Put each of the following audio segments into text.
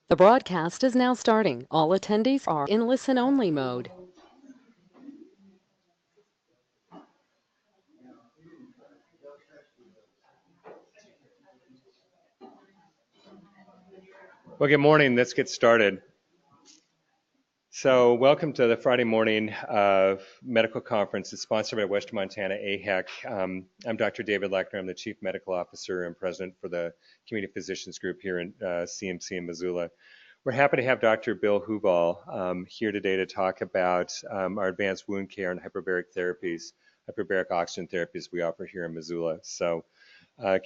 The broadcast is now starting. All attendees are in listen-only mode. Well, good morning. Let's get started. So welcome to the Friday morning medical conference. It's sponsored by Western Montana AHEC. I'm Dr. David Lechner. I'm the Chief Medical Officer and President for the Community Physicians Group here in CMC in Missoula. We're happy to have Dr. Bill Huval here today to talk about our advanced wound care and hyperbaric therapies, hyperbaric oxygen therapies we offer here in Missoula. So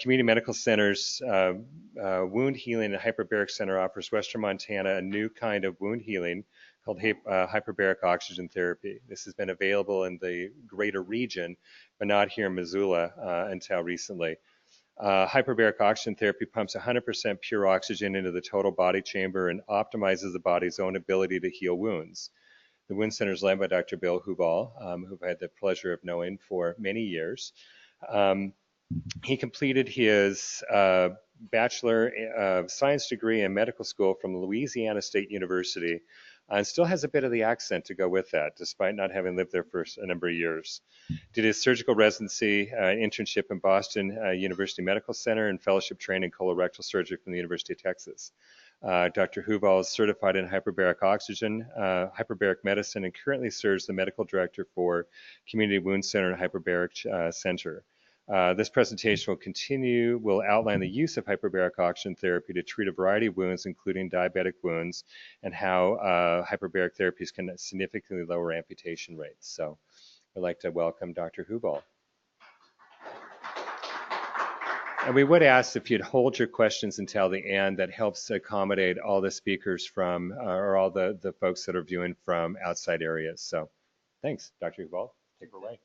Community Medical Center's Wound Healing and Hyperbaric Center offers Western Montana a new kind of wound healing called hyperbaric oxygen therapy. This has been available in the greater region, but not here in Missoula until recently. Hyperbaric oxygen therapy pumps 100% pure oxygen into the total body chamber and optimizes the body's own ability to heal wounds. The Wound Center is led by Dr. Bill Huval, who I've had the pleasure of knowing for many years. He completed his Bachelor of Science degree in medical school from Louisiana State University and still has a bit of the accent to go with that, despite not having lived there for a number of years. Did his surgical residency internship in Boston University Medical Center and fellowship training in colorectal surgery from the University of Texas. Dr. Huval is certified in hyperbaric oxygen, hyperbaric medicine, and currently serves the medical director for Community Wound Center and Hyperbaric Center. This presentation will outline the use of hyperbaric oxygen therapy to treat a variety of wounds, including diabetic wounds, and how hyperbaric therapies can significantly lower amputation rates. So I'd like to welcome Dr. Huval. And we would ask if you'd hold your questions until the end. That helps to accommodate all the speakers from, or all the folks that are viewing from outside areas. So thanks, Dr. Huval. Take it away.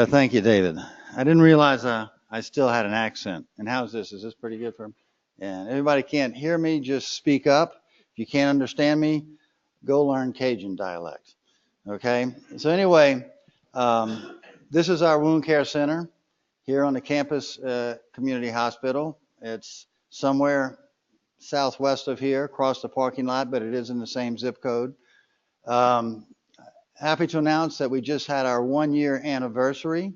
Thank you, David. I didn't realize I still had an accent. And how's this? Is this pretty good for him? And everybody can't hear me, just speak up. If you can't understand me, go learn Cajun dialect. Okay? So anyway, this is our wound care center here on the campus community hospital. It's somewhere southwest of here, across the parking lot, but it is in the same zip code. Happy to announce that we just had our 1-year anniversary.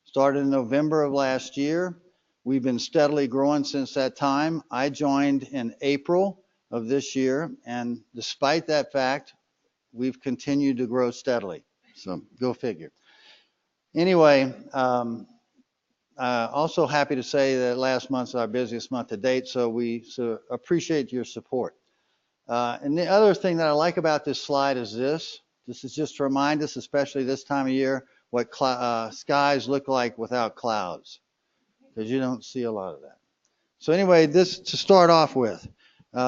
Started in November of last year. We've been steadily growing since that time. I joined in April of this year, and despite that fact, we've continued to grow steadily. So go figure. Anyway, also happy to say that last month's our busiest month to date, so we appreciate your support. And the other thing that I like about this slide is this. This is just to remind us, especially this time of year, what skies look like without clouds, because you don't see a lot of that. So anyway, this to start off with,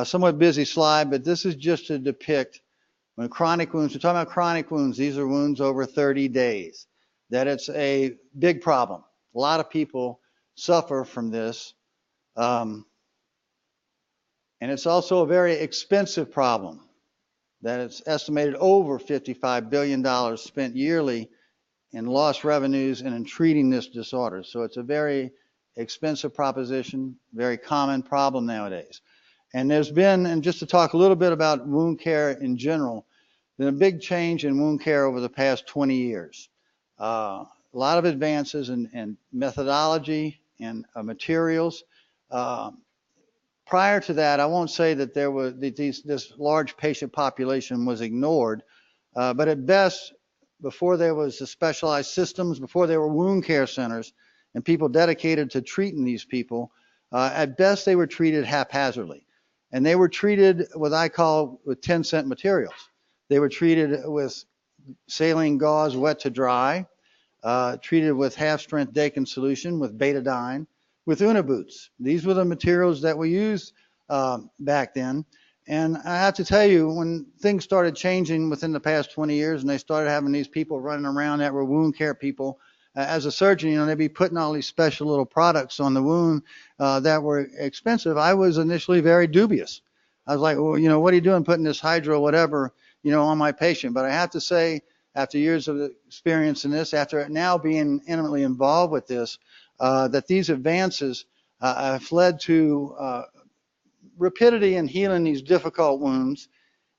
somewhat busy slide, but this is just to depict when chronic wounds, we're talking about chronic wounds, these are wounds over 30 days, that it's a big problem. A lot of people suffer from this, and it's also a very expensive problem. That it's estimated over $55 billion spent yearly in lost revenues and in treating this disorder. So it's a very expensive proposition, very common problem nowadays. And there's been, and just to talk a little bit about wound care in general, been a big change in wound care over the past 20 years. A lot of advances in methodology and materials. Prior to that, I won't say that there was this large patient population was ignored, but at best, before there was the specialized systems, before there were wound care centers and people dedicated to treating these people, at best they were treated haphazardly. And they were treated what I call with 10-cent materials. They were treated with saline gauze wet to dry, treated with half-strength Dakin solution with betadine, with Uniboots. These were the materials that we used back then. And I have to tell you, when things started changing within the past 20 years and they started having these people running around that were wound care people, as a surgeon, you know, they'd be putting all these special little products on the wound that were expensive. I was initially very dubious. I was like, well, you know, what are you doing putting this hydro whatever, you know, on my patient? But I have to say, after years of experience in this, after now being intimately involved with this, that these advances have led to rapidity in healing these difficult wounds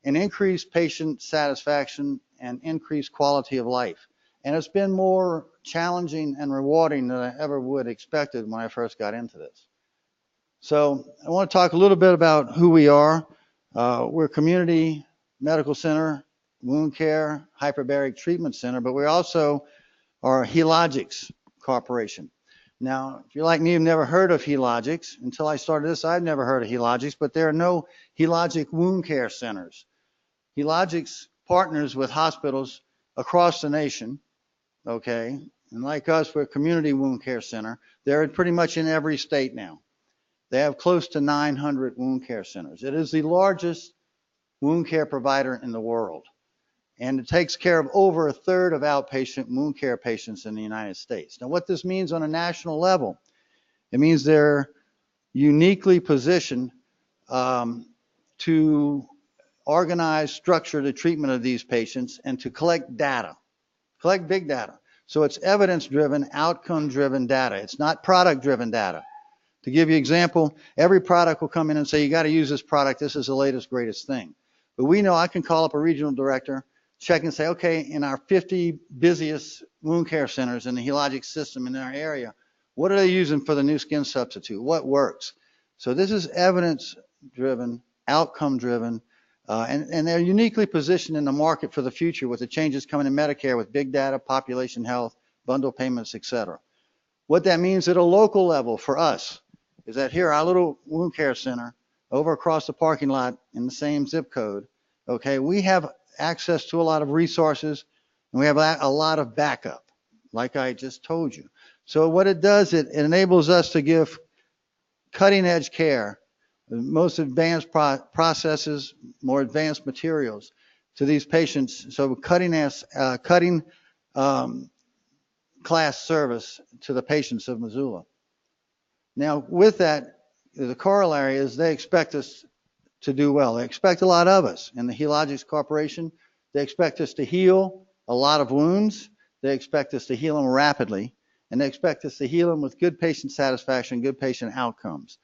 and increased patient satisfaction and increased quality of life. And it's been more challenging and rewarding than I ever would expected when I first got into this. So I want to talk a little bit about who we are. We're a community medical center, wound care, hyperbaric treatment center, but we also are a Healogics Corporation. Now, if you're like me, you've never heard of Healogics. Until I started this, I've never heard of Healogics, but there are no Healogic wound care centers. Healogics partners with hospitals across the nation, okay? And like us, we're a community wound care center. They're pretty much in every state now. They have close to 900 wound care centers. It is the largest wound care provider in the world. And it takes care of over a third of outpatient wound care patients in the United States. Now, what this means on a national level, it means they're uniquely positioned to organize, structure the treatment of these patients and to collect data, collect big data. So it's evidence-driven, outcome-driven data. It's not product-driven data. To give you an example, every product will come in and say, you got to use this product. This is the latest, greatest thing. But we know I can call up a regional director, check and say, okay, in our 50 busiest wound care centers in the Healogics system in our area, what are they using for the new skin substitute? What works? So this is evidence-driven, outcome-driven, and they're uniquely positioned in the market for the future with the changes coming in Medicare with big data, population health, bundle payments, et cetera. What that means at a local level for us is that here, our little wound care center over across the parking lot in the same zip code, okay, we have access to a lot of resources and we have a lot of backup, like I just told you. So what it does, it enables us to give cutting edge care, the most advanced processes, more advanced materials to these patients. So cutting class service to the patients of Missoula. Now, with that, the corollary is they expect us to do well. They expect a lot of us. In the Healogics Corporation, they expect us to heal a lot of wounds. They expect us to heal them rapidly. And they expect us to heal them with good patient satisfaction, good patient outcomes.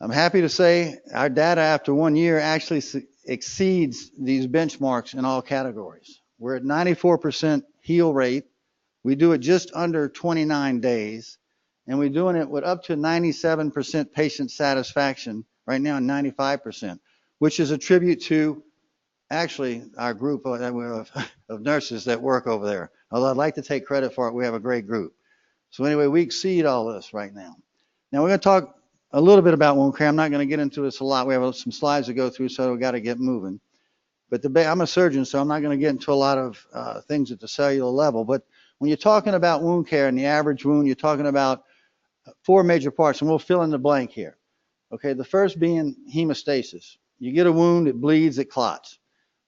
I'm happy to say our data after 1 year actually exceeds these benchmarks in all categories. We're at 94% heal rate. We do it just under 29 days. And we're doing it with up to 97% patient satisfaction, right now 95%, which is a tribute to actually our group of nurses that work over there. Although I'd like to take credit for it, we have a great group. So anyway, we exceed all this right now. Now we're going to talk a little bit about wound care. I'm not going to get into this a lot. We have some slides to go through, so we've got to get moving. But I'm a surgeon, so I'm not going to get into a lot of things at the cellular level. But when you're talking about wound care and the average wound, you're talking about 4 major parts, and we'll fill in the blank here. Okay, the first being hemostasis. You get a wound, it bleeds, it clots.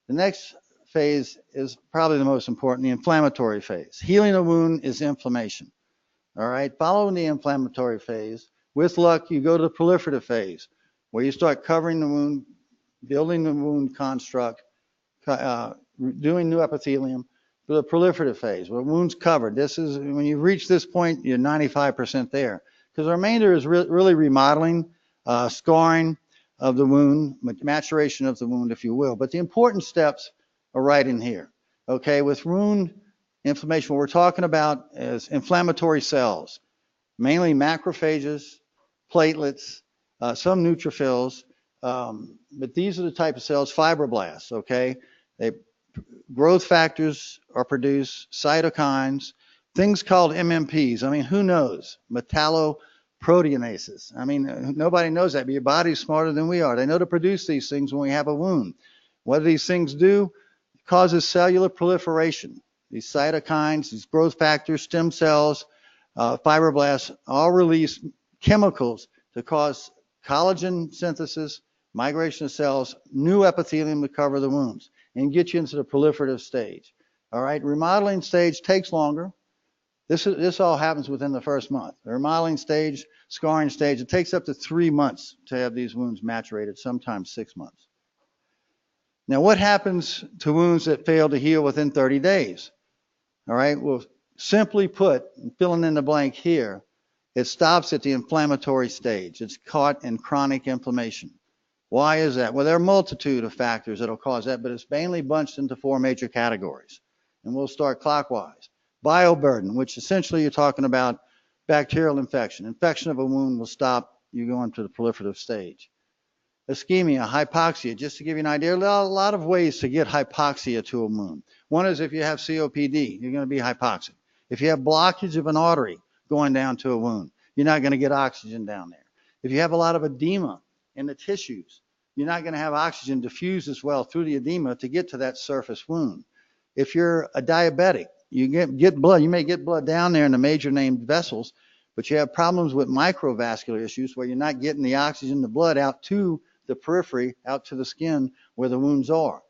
The next phase is probably the most important, the inflammatory phase. Healing a wound is inflammation. All right, following the inflammatory phase, with luck, you go to the proliferative phase, where you start covering the wound, building the wound construct, doing new epithelium. The proliferative phase, where wound's covered. This is, when you reach this point, you're 95% there. Because the remainder is really remodeling, scarring of the wound, maturation of the wound, if you will. But the important steps are right in here. Okay, with wound inflammation, what we're talking about is inflammatory cells, mainly macrophages, platelets, some neutrophils, but these are the type of cells, fibroblasts, okay? Growth factors are produced, cytokines, things called MMPs. I mean, who knows? Metalloproteinases. I mean, nobody knows that, but your body's smarter than we are. They know to produce these things when we have a wound. What do these things do? It causes cellular proliferation. These cytokines, these growth factors, stem cells, fibroblasts, all release chemicals to cause collagen synthesis, migration of cells, new epithelium to cover the wounds, and get you into the proliferative stage. All right, remodeling stage takes longer. This all happens within the first month. The remodeling stage, scarring stage, it takes up to 3 months to have these wounds maturated, sometimes 6 months. Now, what happens to wounds that fail to heal within 30 days? All right, well, simply put, filling in the blank here, It stops at the inflammatory stage. It's caught in chronic inflammation. Why is that? Well, there are a multitude of factors that'll cause that, but it's mainly bunched into four major categories. And we'll start clockwise. Bioburden, which essentially you're talking about bacterial infection. Infection of a wound will stop you going to the proliferative stage. Ischemia, hypoxia, just to give you an idea, there are a lot of ways to get hypoxia to a wound. One is if you have COPD, you're going to be hypoxic. If you have blockage of an artery going down to a wound, you're not going to get oxygen down there. If you have a lot of edema in the tissues, you're not going to have oxygen diffuse as well through the edema to get to that surface wound. If you're a diabetic, you get blood, you may get blood down there in the major named vessels, but you have problems with microvascular issues where you're not getting the oxygen, the blood out to the periphery, out to the skin where the wounds are.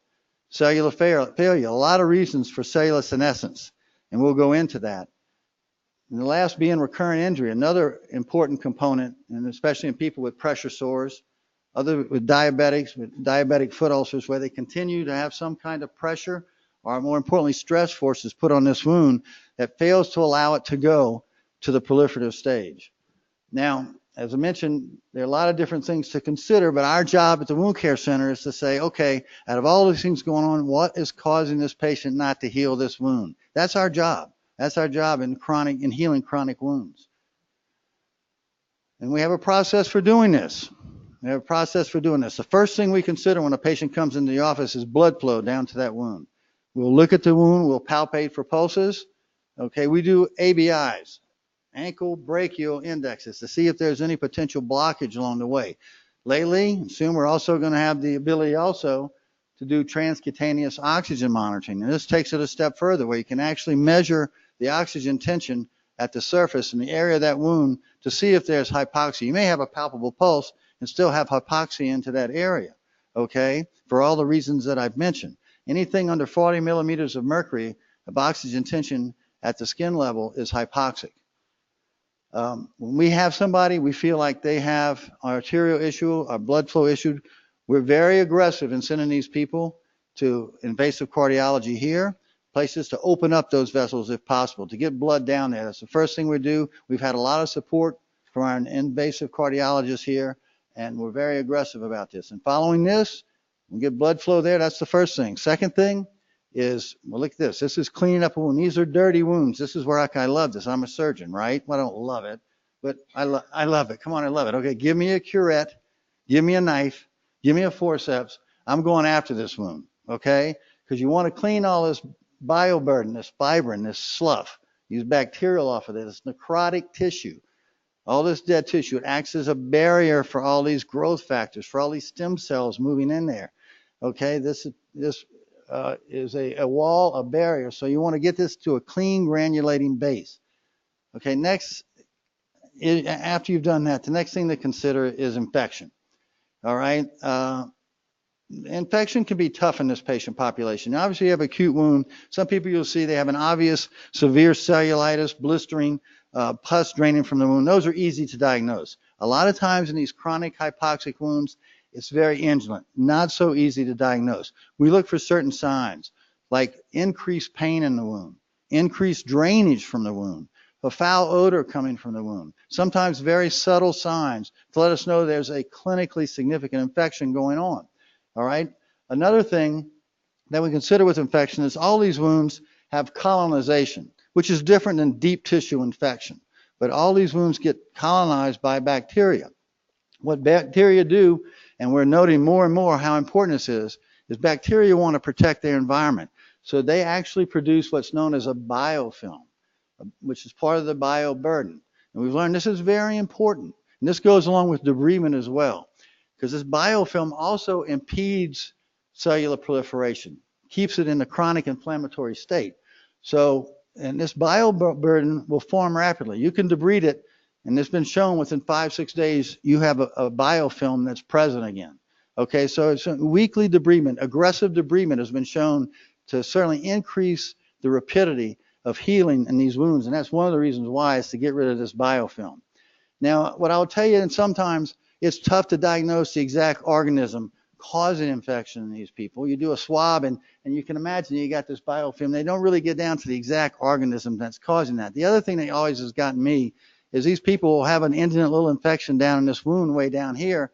Cellular failure, a lot of reasons for cellular senescence, and we'll go into that. And the last being recurrent injury, another important component, and especially in people with pressure sores, with diabetics, with diabetic foot ulcers, where they continue to have some kind of pressure, or more importantly, stress forces put on this wound that fails to allow it to go to the proliferative stage. Now, as I mentioned, there are a lot of different things to consider, but our job at the Wound Care Center is to say, okay, out of all these things going on, what is causing this patient not to heal this wound? That's our job. That's our job in healing chronic wounds. And we have a process for doing this. The first thing we consider when a patient comes into the office is blood flow down to that wound. We'll look at the wound, we'll palpate for pulses. Okay, we do ABIs, ankle brachial indexes, to see if there's any potential blockage along the way. Lately, soon we're also going to have the ability also to do transcutaneous oxygen monitoring. And this takes it a step further where you can actually measure the oxygen tension at the surface in the area of that wound to see if there's hypoxia. You may have a palpable pulse and still have hypoxia into that area, okay, for all the reasons that I've mentioned. Anything under 40 millimeters of mercury of oxygen tension at the skin level is hypoxic. When we have somebody, we feel like they have an arterial issue, a blood flow issue, we're very aggressive in sending these people to invasive cardiology here, places to open up those vessels if possible, to get blood down there. That's the first thing we do. We've had a lot of support from our invasive cardiologists here, and we're very aggressive about this. And following this, we get blood flow there. That's the first thing. Second thing is, well, look at this. This is cleaning up a wound. These are dirty wounds. This is where I love this. I'm a surgeon, right? Well, I don't love it, but I love it. Come on, I love it. Okay, give me a curette, give me a knife, give me a forceps. I'm going after this wound, okay? Because you want to clean all this bioburden, this fibrin, this slough, these bacterial off of it, this necrotic tissue, all this dead tissue. It acts as a barrier for all these growth factors, for all these stem cells moving in there, okay? This is a wall, a barrier. So you want to get this to a clean granulating base. Okay, next, after you've done that, the next thing to consider is infection. All right, infection can be tough in this patient population. Now, obviously, you have acute wound. Some people you'll see they have an obvious severe cellulitis, blistering, pus draining from the wound. Those are easy to diagnose. A lot of times in these chronic hypoxic wounds, it's very indolent, not so easy to diagnose. We look for certain signs like increased pain in the wound, increased drainage from the wound, a foul odor coming from the wound, sometimes very subtle signs to let us know there's a clinically significant infection going on. All right. Another thing that we consider with infection is all these wounds have colonization, which is different than deep tissue infection. But all these wounds get colonized by bacteria. What bacteria do, and we're noting more and more how important this is bacteria want to protect their environment. So they actually produce what's known as a biofilm, which is part of the bioburden. And we've learned this is very important. And this goes along with debridement as well, because this biofilm also impedes cellular proliferation, keeps it in a chronic inflammatory state. So, and this bioburden will form rapidly. You can debride it, and it's been shown within 5-6 days, you have a biofilm that's present again. Okay, so it's a weekly debridement. Aggressive debridement has been shown to certainly increase the rapidity of healing in these wounds, and that's one of the reasons why is to get rid of this biofilm. Now, what I'll tell you, and sometimes it's tough to diagnose the exact organism causing infection in these people. You do a swab, and you can imagine you got this biofilm. They don't really get down to the exact organism that's causing that. The other thing that always has gotten me is these people will have an indolent little infection down in this wound way down here.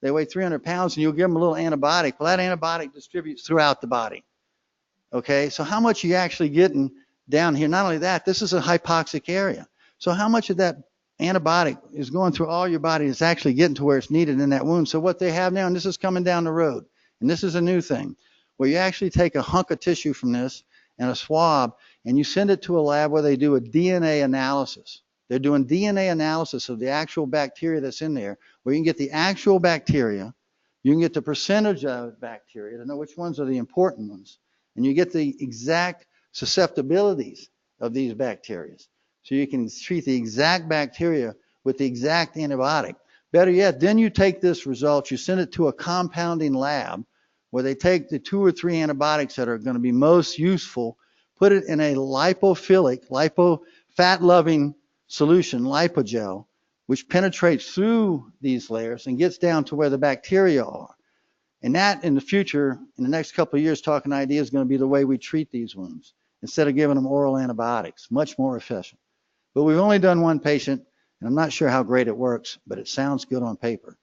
They weigh 300 pounds, and you'll give them a little antibiotic. Well, that antibiotic distributes throughout the body. Okay, so how much are you actually getting down here? Not only that, this is a hypoxic area. So how much of that antibiotic is going through all your body is actually getting to where it's needed in that wound? So what they have now, and this is coming down the road, and this is a new thing, where you actually take a hunk of tissue from this and a swab, and you send it to a lab where they do a DNA analysis. They're doing DNA analysis of the actual bacteria that's in there, where you can get the actual bacteria, you can get the percentage of bacteria to know which ones are the important ones, and you get the exact susceptibilities of these bacteria. So you can treat the exact bacteria with the exact antibiotic. Better yet, then you take this result, you send it to a compounding lab where they take the 2 or 3 antibiotics that are going to be most useful, put it in a lipophilic, fat-loving solution, lipogel, which penetrates through these layers and gets down to where the bacteria are. And that, in the future, in the next couple of years, talking idea is going to be the way we treat these wounds instead of giving them oral antibiotics. Much more efficient. But we've only done one patient, and I'm not sure how great it works, but it sounds good on paper.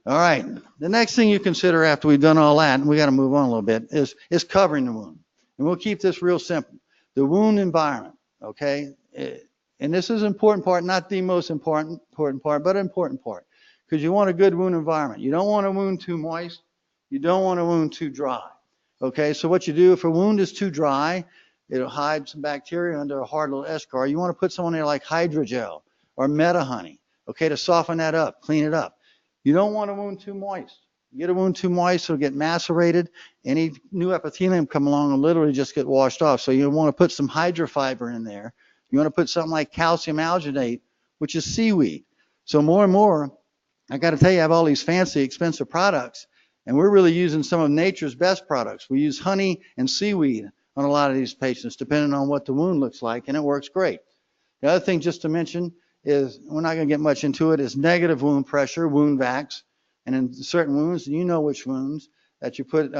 All right, the next thing you consider after we've done all that, and we got to move on a little bit, is covering the wound. And we'll keep this real simple. The wound environment, okay? And this is an important part, not the most important part, but an important part, because you want a good wound environment. You don't want a wound too moist. You don't want a wound too dry. Okay, so what you do, if a wound is too dry, it'll hide some bacteria under a hard little eschar. You want to put someone there like hydrogel or meta-honey, okay, to soften that up, clean it up. You don't want a wound too moist. You get a wound too moist, it'll get macerated. Any new epithelium come along will literally just get washed off. So you want to put some hydrofiber in there. You want to put something like calcium alginate, which is seaweed. So more and more, I got to tell you, I have all these fancy, expensive products, and we're really using some of nature's best products. We use honey and seaweed on a lot of these patients, depending on what the wound looks like, and it works great. The other thing just to mention is, we're not going to get much into it, is negative wound pressure, wound vacs. And in certain wounds, and you know which wounds, that you put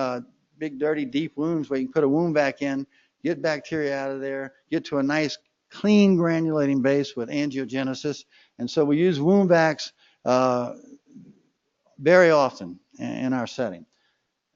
big, dirty, deep wounds where you can put a wound vac in, get bacteria out of there, get to a nice, clean granulating base with angiogenesis. And so we use wound vacs very often in our setting.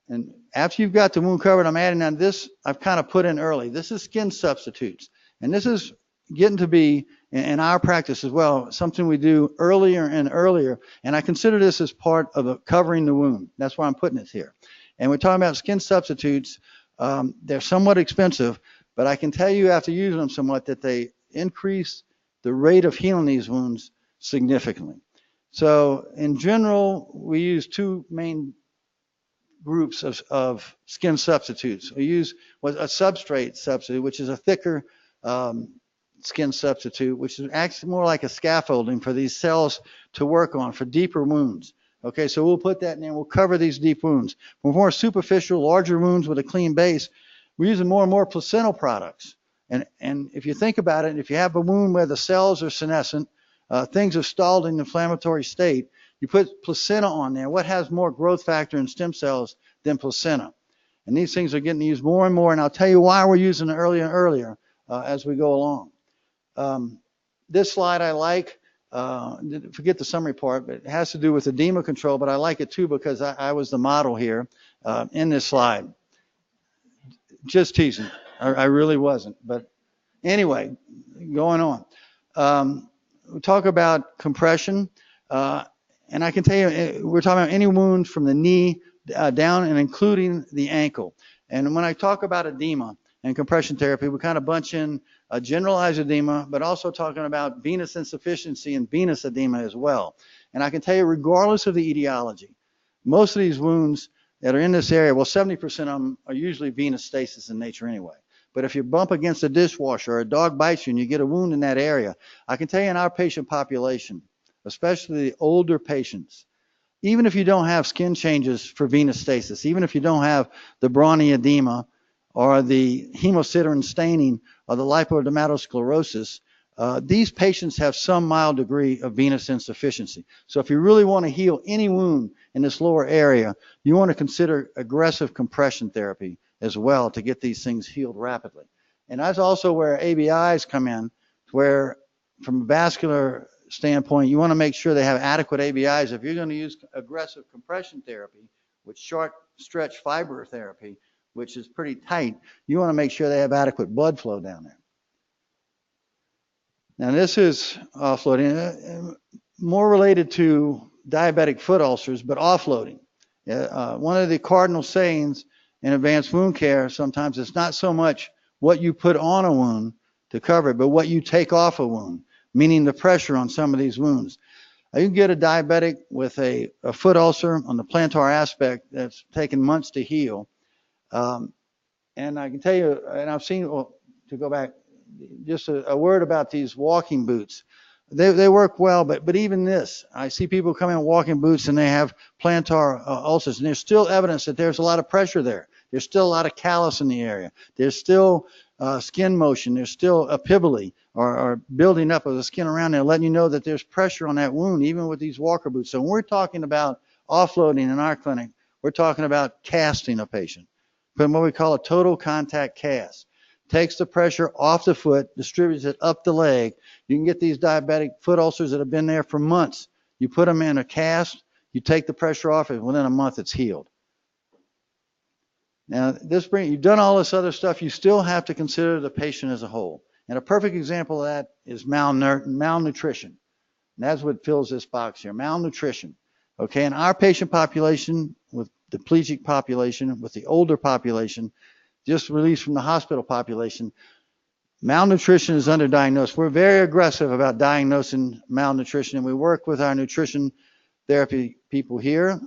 And after you've got the wound covered, I'm adding on this, I've kind of put in early. This is skin substitutes. And this is getting to be, in our practice as well, something we do earlier and earlier. And I consider this as part of covering the wound. That's why I'm putting it here. And we're talking about skin substitutes. They're somewhat expensive, but I can tell you after using them somewhat that they increase the rate of healing these wounds significantly. So in general, we use 2 main groups of skin substitutes. We use a substrate substitute, which is a thicker skin substitute, which is actually more like a scaffolding for these cells to work on for deeper wounds. Okay, so we'll put that in there. We'll cover these deep wounds. For more superficial, larger wounds with a clean base, we're using more and more placental products. And if you think about it, if you have a wound where the cells are senescent, things have stalled in the inflammatory state, you put placenta on there. What has more growth factor and stem cells than placenta? And these things are getting used more and more, and I'll tell you why we're using it earlier and earlier as we go along. This slide I like, forget the summary part, but it has to do with edema control, but I like it too because I was the model here in this slide. Just teasing. I really wasn't. But anyway, going on. We talk about compression, and I can tell you, we're talking about any wound from the knee down and including the ankle. And when I talk about edema and compression therapy, we kind of bunch in generalized edema, but also talking about venous insufficiency and venous edema as well. And I can tell you, regardless of the etiology, most of these wounds that are in this area, well, 70% of them are usually venous stasis in nature anyway. But if you bump against a dishwasher or a dog bites you and you get a wound in that area, I can tell you in our patient population, especially the older patients, even if you don't have skin changes for venous stasis, even if you don't have the brawny edema or the hemosiderin staining or the lipodermatosclerosis, these patients have some mild degree of venous insufficiency. So if you really want to heal any wound in this lower area, you want to consider aggressive compression therapy as well to get these things healed rapidly. And that's also where ABIs come in, where from a vascular standpoint, you want to make sure they have adequate ABIs. If you're going to use aggressive compression therapy with short stretch fiber therapy, which is pretty tight, you want to make sure they have adequate blood flow down there. Now this is offloading, more related to diabetic foot ulcers, but offloading. One of the cardinal sayings in advanced wound care, sometimes it's not so much what you put on a wound to cover it, but what you take off a wound, meaning the pressure on some of these wounds. You can get a diabetic with a foot ulcer on the plantar aspect that's taken months to heal. And I can tell you, and I've seen, well, to go back, just a word about these walking boots. They work well, but even this, I see people come in walking boots and they have plantar ulcers, and there's still evidence that there's a lot of pressure there. There's still a lot of callus in the area. There's still skin motion. There's still epibole or building up of the skin around there, letting you know that there's pressure on that wound, even with these walker boots. So when we're talking about offloading in our clinic, we're talking about casting a patient, putting what we call a total contact cast. Takes the pressure off the foot, distributes it up the leg. You can get these diabetic foot ulcers that have been there for months. You put them in a cast, you take the pressure off, and within a month it's healed. Now, you've done all this other stuff, you still have to consider the patient as a whole. And a perfect example of that is malnutrition. And that's what fills this box here, malnutrition. Okay, in our patient population, with the plegic population, with the older population, just released from the hospital population, malnutrition is underdiagnosed. We're very aggressive about diagnosing malnutrition, and we work with our nutrition therapy people here.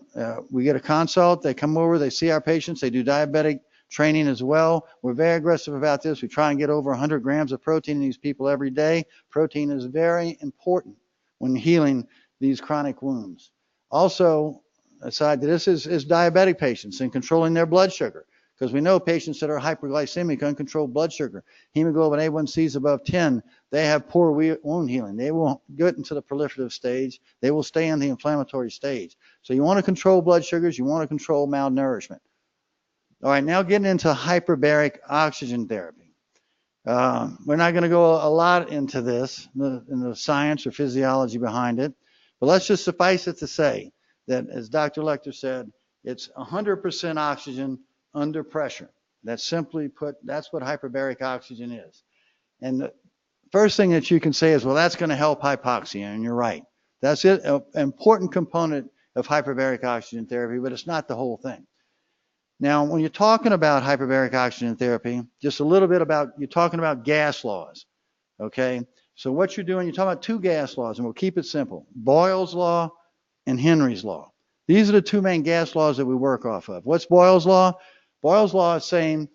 We get a consult, they come over, they see our patients, they do diabetic training as well. We're very aggressive about this. We try and get over 100 grams of protein in these people every day. Protein is very important when healing these chronic wounds. Also, aside to this is diabetic patients and controlling their blood sugar. Because we know patients that are hyperglycemic, uncontrolled blood sugar, hemoglobin A1C is above 10, they have poor wound healing. They won't get into the proliferative stage. They will stay in the inflammatory stage. So you want to control blood sugars. You want to control malnourishment. All right, now getting into hyperbaric oxygen therapy. We're not going to go a lot into this, in the science or physiology behind it, but let's just suffice it to say that, as Dr. Lecter said, it's 100% oxygen under pressure. That's simply put, that's what hyperbaric oxygen is. And the first thing that you can say is, well, that's going to help hypoxia, and you're right. That's it, an important component of hyperbaric oxygen therapy, but it's not the whole thing. Now, when you're talking about hyperbaric oxygen therapy, just a little bit about, you're talking about gas laws, okay? So what you're doing, you're talking about two gas laws, and we'll keep it simple. Boyle's law and Henry's law. These are the two main gas laws that we work off of. What's Boyle's law? Boyle's law is saying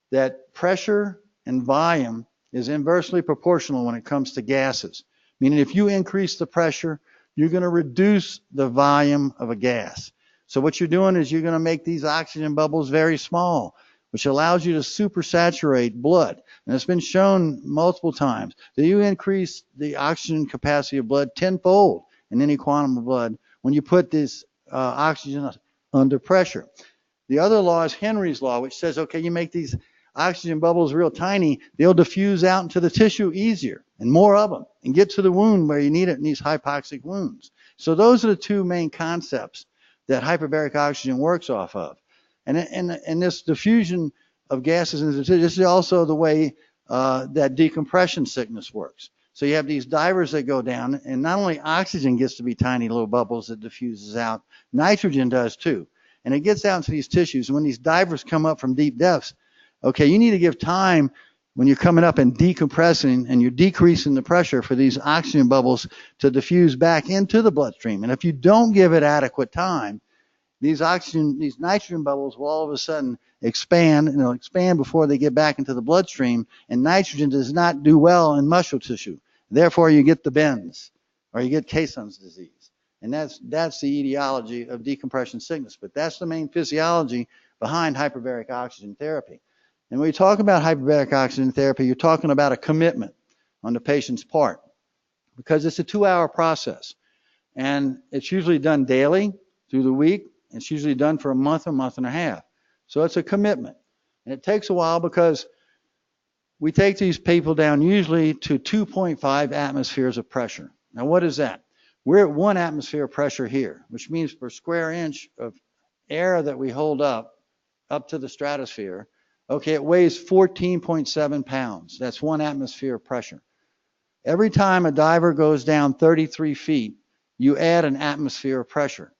that pressure and volume is inversely proportional when it comes to gases. Meaning if you increase the pressure, you're going to reduce the volume of a gas. So what you're doing is you're going to make these oxygen bubbles very small, which allows you to supersaturate blood. And it's been shown multiple times that you increase the oxygen capacity of blood tenfold in any quantum of blood when you put this oxygen under pressure. The other law is Henry's law, which says, okay, you make these oxygen bubbles real tiny, they'll diffuse out into the tissue easier and more of them and get to the wound where you need it in these hypoxic wounds. So those are the two main concepts that hyperbaric oxygen works off of. And this diffusion of gases into the tissue, this is also the way that decompression sickness works. So you have these divers that go down, and not only oxygen gets to be tiny little bubbles that diffuses out, nitrogen does too. And it gets out into these tissues. And when these divers come up from deep depths, okay, you need to give time when you're coming up and decompressing and you're decreasing the pressure for these oxygen bubbles to diffuse back into the bloodstream. And if you don't give it adequate time, these nitrogen bubbles will all of a sudden expand, and they'll expand before they get back into the bloodstream. And nitrogen does not do well in muscle tissue. Therefore, you get the bends, or you get Caisson's disease. And that's the etiology of decompression sickness. But that's the main physiology behind hyperbaric oxygen therapy. And when you talk about hyperbaric oxygen therapy, you're talking about a commitment on the patient's part, because it's a 2-hour process. And it's usually done daily through the week. It's usually done for a month and a half. So it's a commitment. And it takes a while because we take these people down usually to 2.5 atmospheres of pressure. Now, what is that? We're at 1 atmosphere of pressure here, which means per square inch of air that we hold up to the stratosphere, okay, it weighs 14.7 pounds. That's 1 atmosphere of pressure. Every time a diver goes down 33 feet, you add an atmosphere of pressure,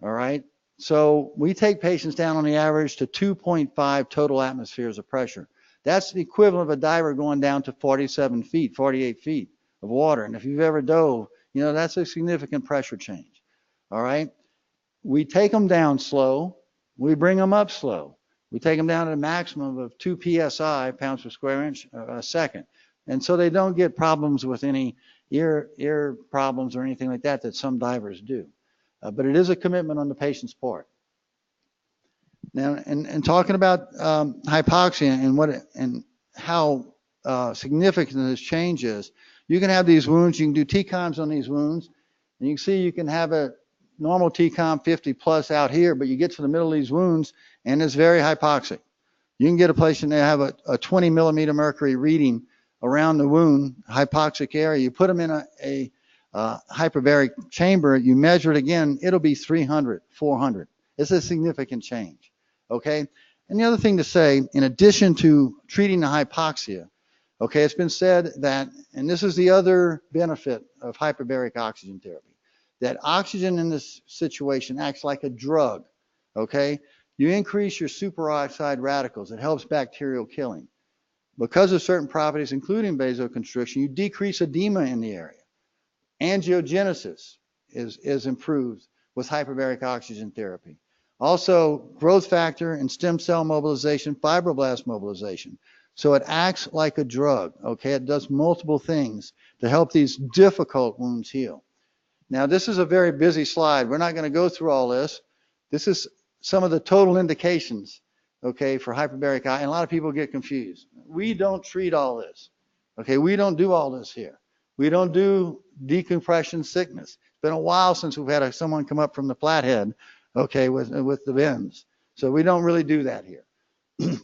all right? So we take patients down on the average to 2.5 total atmospheres of pressure. That's the equivalent of a diver going down to 47 feet, 48 feet of water. And if you've ever dove, you know, that's a significant pressure change, all right? We take them down slow. We bring them up slow. We take them down at a maximum of 2 psi, pounds per square inch a second. And so they don't get problems with any ear problems or anything like that that some divers do. But it is a commitment on the patient's part. Now, and talking about hypoxia and how significant this change is, you can have these wounds. You can do TCOMs on these wounds, and you can see you can have a normal TCOM 50 plus out here, but you get to the middle of these wounds, and it's very hypoxic. You can get a patient that have a 20 millimeter mercury reading around the wound, hypoxic area. You put them in a hyperbaric chamber, you measure it again, it'll be 300, 400. It's a significant change, okay? And the other thing to say, in addition to treating the hypoxia, okay, it's been said that, and this is the other benefit of hyperbaric oxygen therapy, that oxygen in this situation acts like a drug, okay? You increase your superoxide radicals. It helps bacterial killing. Because of certain properties, including vasoconstriction, you decrease edema in the area. Angiogenesis is improved with hyperbaric oxygen therapy. Also, growth factor and stem cell mobilization, fibroblast mobilization. So it acts like a drug, okay? It does multiple things to help these difficult wounds heal. Now, this is a very busy slide. We're not going to go through all this. This is some of the total indications, okay, for hyperbaric, and a lot of people get confused. We don't treat all this, okay? We don't do all this here. We don't do decompression sickness. It's been a while since we've had someone come up from the Flathead, okay, with the bends. So we don't really do that here.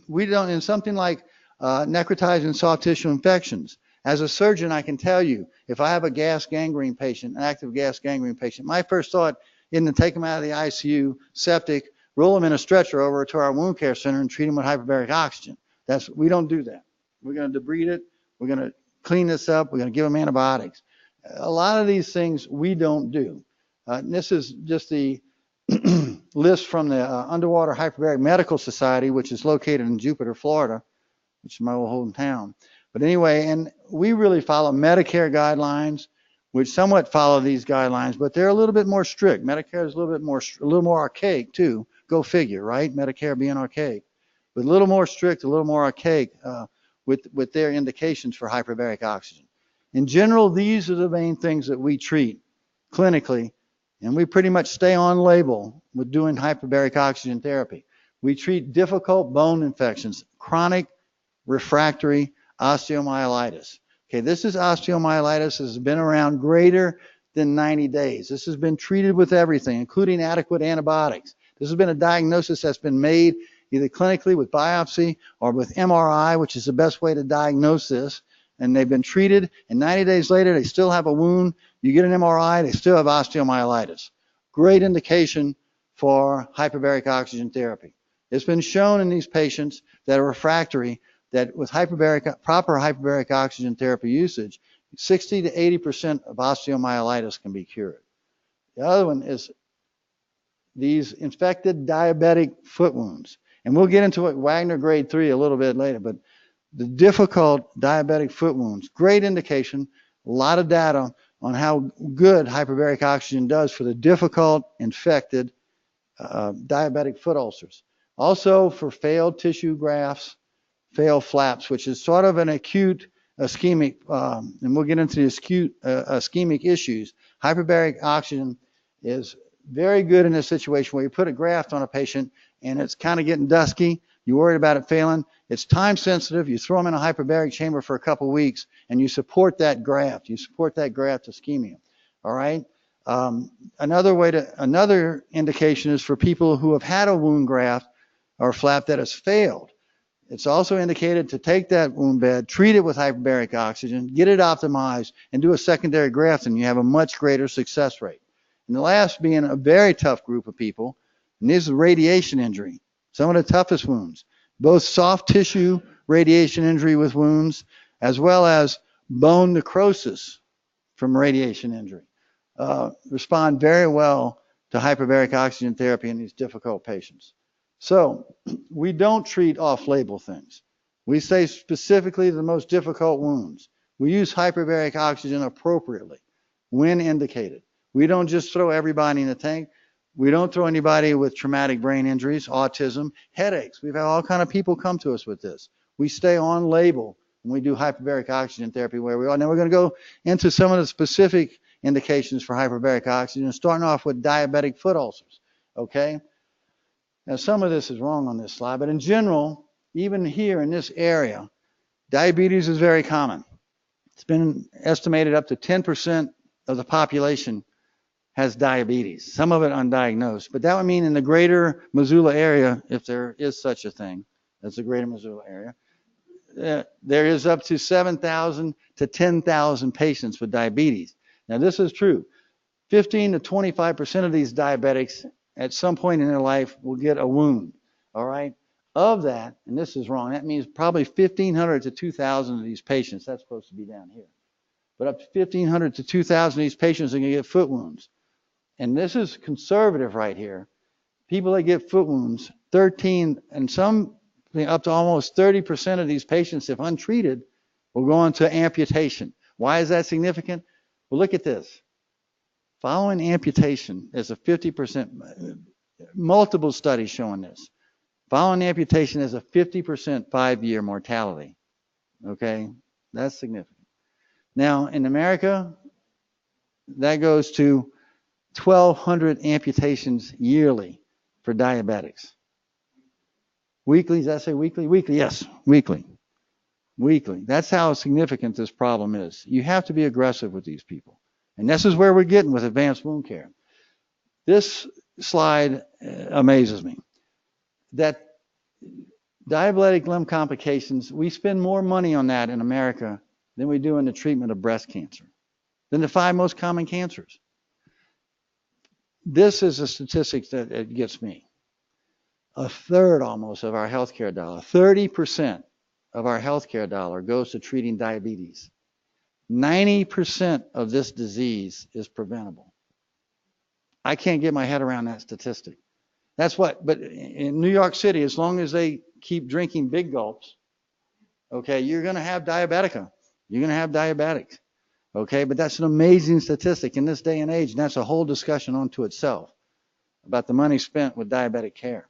We don't, in something like necrotizing soft tissue infections, as a surgeon, I can tell you, if I have a gas gangrene patient, an active gas gangrene patient, my first thought isn't to take them out of the ICU, septic, roll them in a stretcher over to our wound care center and treat them with hyperbaric oxygen. We don't do that. We're going to debride it. We're going to clean this up. We're going to give them antibiotics. A lot of these things we don't do. This is just the list from the Underwater Hyperbaric Medical Society, which is located in Jupiter, Florida, which is my old hometown. But anyway, and we really follow Medicare guidelines, which somewhat follow these guidelines, but they're a little bit more strict. Medicare is a little more archaic too. Go figure, right? Medicare being archaic, but a little more strict, a little more archaic with their indications for hyperbaric oxygen. In general, these are the main things that we treat clinically, and we pretty much stay on label with doing hyperbaric oxygen therapy. We treat difficult bone infections, chronic refractory osteomyelitis. Okay, this is osteomyelitis that has been around greater than 90 days. This has been treated with everything, including adequate antibiotics. This has been a diagnosis that's been made either clinically with biopsy or with MRI, which is the best way to diagnose this. And they've been treated, and 90 days later, they still have a wound. You get an MRI, they still have osteomyelitis. Great indication for hyperbaric oxygen therapy. It's been shown in these patients that are refractory that with proper hyperbaric oxygen therapy usage, 60 to 80% of osteomyelitis can be cured. The other one is these infected diabetic foot wounds. And we'll get into it, Wagner grade 3 a little bit later, but the difficult diabetic foot wounds, great indication, a lot of data on how good hyperbaric oxygen does for the difficult infected diabetic foot ulcers. Also for failed tissue grafts, failed flaps, which is sort of an acute ischemic, and we'll get into the acute ischemic issues. Hyperbaric oxygen is very good in a situation where you put a graft on a patient and it's kind of getting dusky. You're worried about it failing. It's time sensitive. You throw them in a hyperbaric chamber for a couple of weeks and you support that graft. You support that graft ischemia. All right. Another indication is for people who have had a wound graft or flap that has failed. It's also indicated to take that wound bed, treat it with hyperbaric oxygen, get it optimized, and do a secondary graft, and you have a much greater success rate. And the last being a very tough group of people, and this is radiation injury. Some of the toughest wounds, both soft tissue radiation injury with wounds, as well as bone necrosis from radiation injury, respond very well to hyperbaric oxygen therapy in these difficult patients. So we don't treat off-label things. We say specifically the most difficult wounds. We use hyperbaric oxygen appropriately when indicated. We don't just throw everybody in the tank. We don't throw anybody with traumatic brain injuries, autism, headaches. We've had all kinds of people come to us with this. We stay on label when we do hyperbaric oxygen therapy where we are. Now we're going to go into some of the specific indications for hyperbaric oxygen, starting off with diabetic foot ulcers, okay? Now, some of this is wrong on this slide, but in general, even here in this area, diabetes is very common. It's been estimated up to 10% of the population has diabetes, some of it undiagnosed. But that would mean in the greater Missoula area, if there is such a thing, that's the greater Missoula area, there is up to 7,000 to 10,000 patients with diabetes. Now, this is true. 15 to 25% of these diabetics at some point in their life will get a wound, all right? Of that, and this is wrong, that means probably 1,500 to 2,000 of these patients, that's supposed to be down here, but up to 1,500 to 2,000 of these patients are going to get foot wounds. And this is conservative right here. People that get foot wounds, 13, and some up to almost 30% of these patients, if untreated, will go into amputation. Why is that significant? Well, look at this. Following amputation, there's a 50%, multiple studies showing this. Following amputation is a 50% 5-year mortality. Okay, that's significant. Now, in America, that goes to 1,200 amputations yearly for diabetics. Weekly, does that say weekly? Weekly, yes, weekly. Weekly. That's how significant this problem is. You have to be aggressive with these people. And this is where we're getting with advanced wound care. This slide amazes me. That diabetic limb complications, we spend more money on that in America than we do in the treatment of breast cancer, than the 5 most common cancers. This is a statistic that it gets me. A third almost of our healthcare dollar, 30% of our healthcare dollar goes to treating diabetes. 90% of this disease is preventable. I can't get my head around that statistic. That's what, but in New York City, as long as they keep drinking big gulps, okay, you're going to have diabetica. You're going to have diabetics. Okay, but that's an amazing statistic in this day and age, and that's a whole discussion unto itself about the money spent with diabetic care.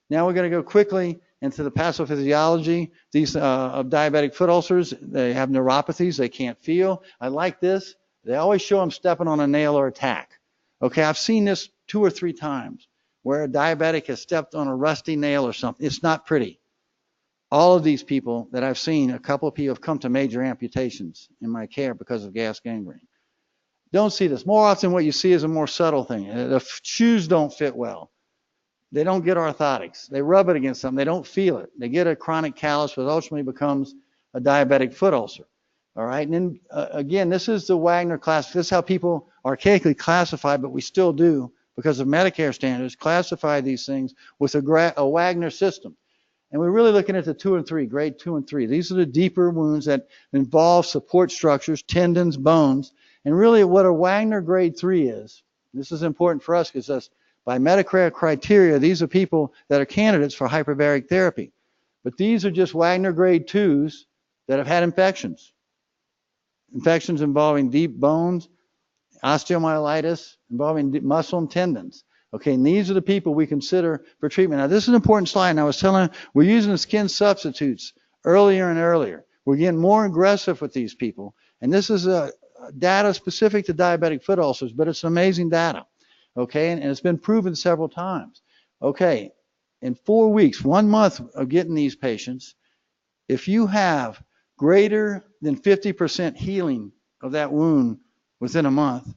Now we're going to go quickly into the pathophysiology of diabetic foot ulcers. They have neuropathies. They can't feel. I like this. They always show them stepping on a nail or a tack. Okay, I've seen this 2 or 3 times where a diabetic has stepped on a rusty nail or something. It's not pretty. All of these people that I've seen, a couple of people have come to major amputations in my care because of gas gangrene. Don't see this. More often what you see is a more subtle thing. The shoes don't fit well. They don't get orthotics. They rub it against something. They don't feel it. They get a chronic callus, which ultimately becomes a diabetic foot ulcer. All right. And then again, this is the Wagner class. This is how people archaically classify, but we still do because of Medicare standards, classify these things with a Wagner system. And we're really looking at the 2 and 3, grade 2 and 3. These are the deeper wounds that involve support structures, tendons, bones. And really what a Wagner grade 3 is, this is important for us because by Medicare criteria, these are people that are candidates for hyperbaric therapy. But these are just Wagner grade 2s that have had infections. Infections involving deep bones, osteomyelitis, involving muscle and tendons. Okay, and these are the people we consider for treatment. Now, this is an important slide, and I was telling you, we're using the skin substitutes earlier and earlier. We're getting more aggressive with these people, and this is data specific to diabetic foot ulcers, but it's amazing data, okay, and it's been proven several times. Okay, in 4 weeks, 1 month of getting these patients, if you have greater than 50% healing of that wound within a month,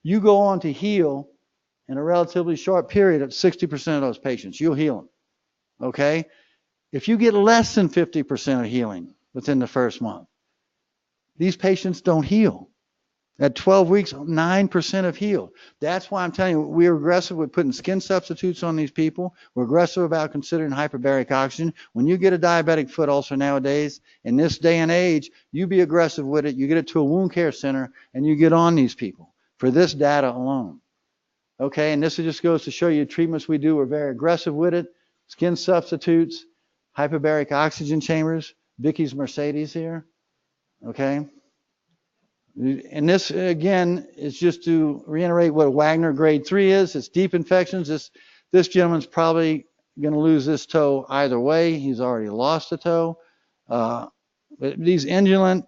you go on to heal in a relatively short period of 60% of those patients. You'll heal them, okay? If you get less than 50% of healing within the first month, these patients don't heal. At 12 weeks, 9% have healed. That's why I'm telling you, we're aggressive with putting skin substitutes on these people. We're aggressive about considering hyperbaric oxygen. When you get a diabetic foot ulcer nowadays, in this day and age, you be aggressive with it. You get it to a wound care center, and you get on these people for this data alone. Okay, and this just goes to show you treatments we do. We're very aggressive with it. Skin substitutes, hyperbaric oxygen chambers, Vicky's Mercedes here. Okay. And this, again, is just to reiterate what Wagner grade 3 is. It's deep infections. This gentleman's probably going to lose this toe either way. He's already lost a toe. But these indolent,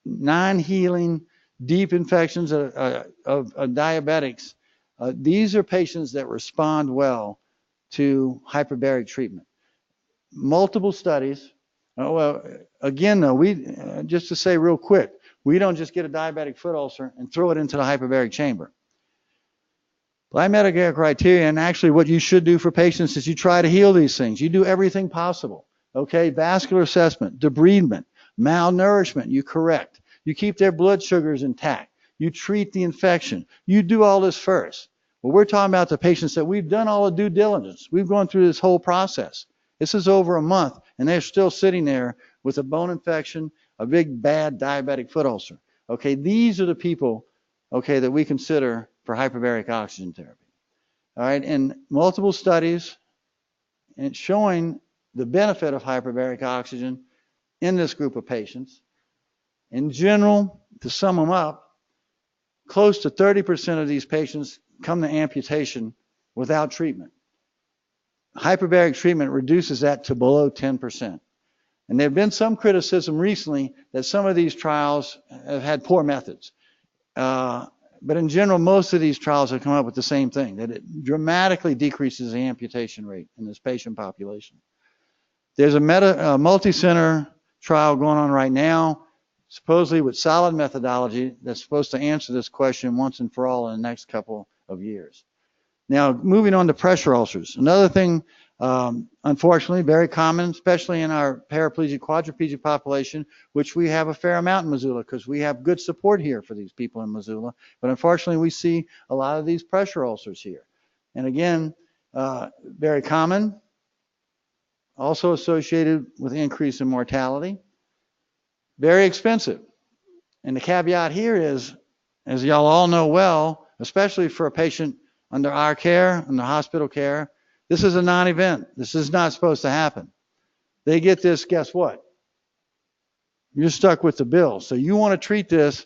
non-healing, deep infections of diabetics, these are patients that respond well to hyperbaric treatment. Multiple studies. Well, again, though, just to say real quick, we don't just get a diabetic foot ulcer and throw it into the hyperbaric chamber. By Medicare criteria, and actually what you should do for patients is you try to heal these things. You do everything possible. Okay, vascular assessment, debridement, malnourishment, you correct. You keep their blood sugars intact. You treat the infection. You do all this first. Well, we're talking about the patients that we've done all the due diligence. We've gone through this whole process. This is over a month, and they're still sitting there with a bone infection, a big bad diabetic foot ulcer. Okay, these are the people, okay, that we consider for hyperbaric oxygen therapy. All right, and multiple studies and showing the benefit of hyperbaric oxygen in this group of patients. In general, to sum them up, close to 30% of these patients come to amputation without treatment. Hyperbaric treatment reduces that to below 10%. And there have been some criticism recently that some of these trials have had poor methods. But in general, most of these trials have come up with the same thing, that it dramatically decreases the amputation rate in this patient population. There's a multi-center trial going on right now, supposedly with solid methodology, that's supposed to answer this question once and for all in the next couple of years. Now, moving on to pressure ulcers. Another thing, unfortunately, very common, especially in our paraplegic, quadriplegic population, which we have a fair amount in Missoula because we have good support here for these people in Missoula. But unfortunately, we see a lot of these pressure ulcers here. And again, very common, also associated with increase in mortality. Very expensive. And the caveat here is, as y'all all know well, especially for a patient under our care, under hospital care, this is a non-event. This is not supposed to happen. They get this, guess what? You're stuck with the bill. So you want to treat this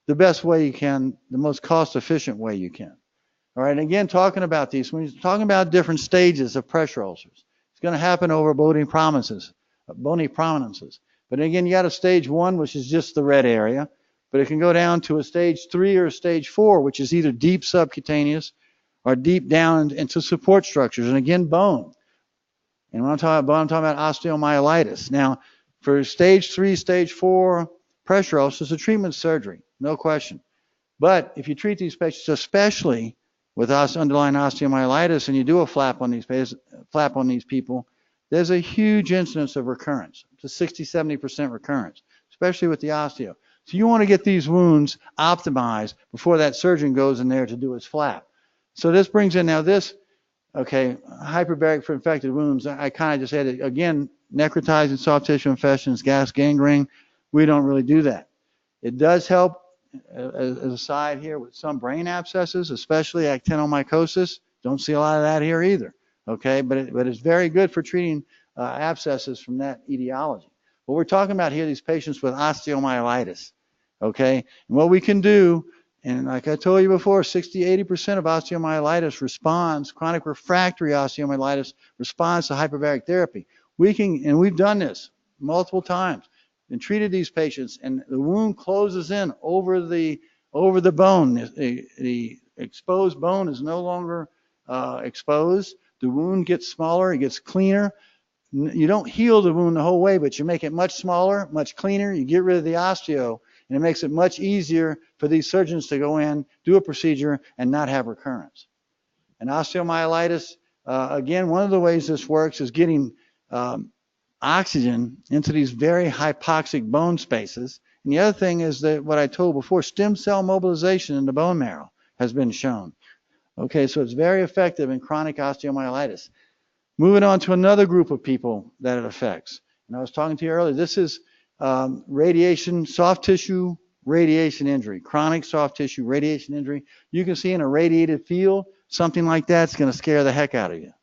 the best way you can, the most cost-efficient way you can. All right, and again, talking about these, when you're talking about different stages of pressure ulcers, it's going to happen over bony prominences. But again, you got a stage 1, which is just the red area, but it can go down to a stage 3 or a stage 4, which is either deep subcutaneous or deep down into support structures, and again, bone. And when I'm talking about bone, I'm talking about osteomyelitis. Now, for stage 3, stage 4 pressure ulcers, the treatment's surgery, no question. But if you treat these patients, especially with underlying osteomyelitis, and you do a flap on these people, there's a huge incidence of recurrence. It's a 60, 70% recurrence, especially with the osteo. So you want to get these wounds optimized before that surgeon goes in there to do his flap. So this brings in now this, okay, hyperbaric for infected wounds. I kind of just had it, again, necrotizing soft tissue infections, gas gangrene. We don't really do that. It does help, as a side here, with some brain abscesses, especially actinomycosis. Don't see a lot of that here either, okay? But it's very good for treating abscesses from that etiology. What we're talking about here, these patients with osteomyelitis, okay? And what we can do, and like I told you before, 60, 80% of osteomyelitis responds, chronic refractory osteomyelitis responds to hyperbaric therapy. We can, and we've done this multiple times, and treated these patients, and the wound closes in over the bone. The exposed bone is no longer exposed. The wound gets smaller, it gets cleaner. You don't heal the wound the whole way, but you make it much smaller, much cleaner. You get rid of the osteo, and it makes it much easier for these surgeons to go in, do a procedure, and not have recurrence. And osteomyelitis, again, one of the ways this works is getting oxygen into these very hypoxic bone spaces. And the other thing is that what I told before, stem cell mobilization in the bone marrow has been shown. Okay, so it's very effective in chronic osteomyelitis. Moving on to another group of people that it affects. And I was talking to you earlier, this is radiation, soft tissue radiation injury, chronic soft tissue radiation injury. You can see in a radiated field, something like that's going to scare the heck out of you. It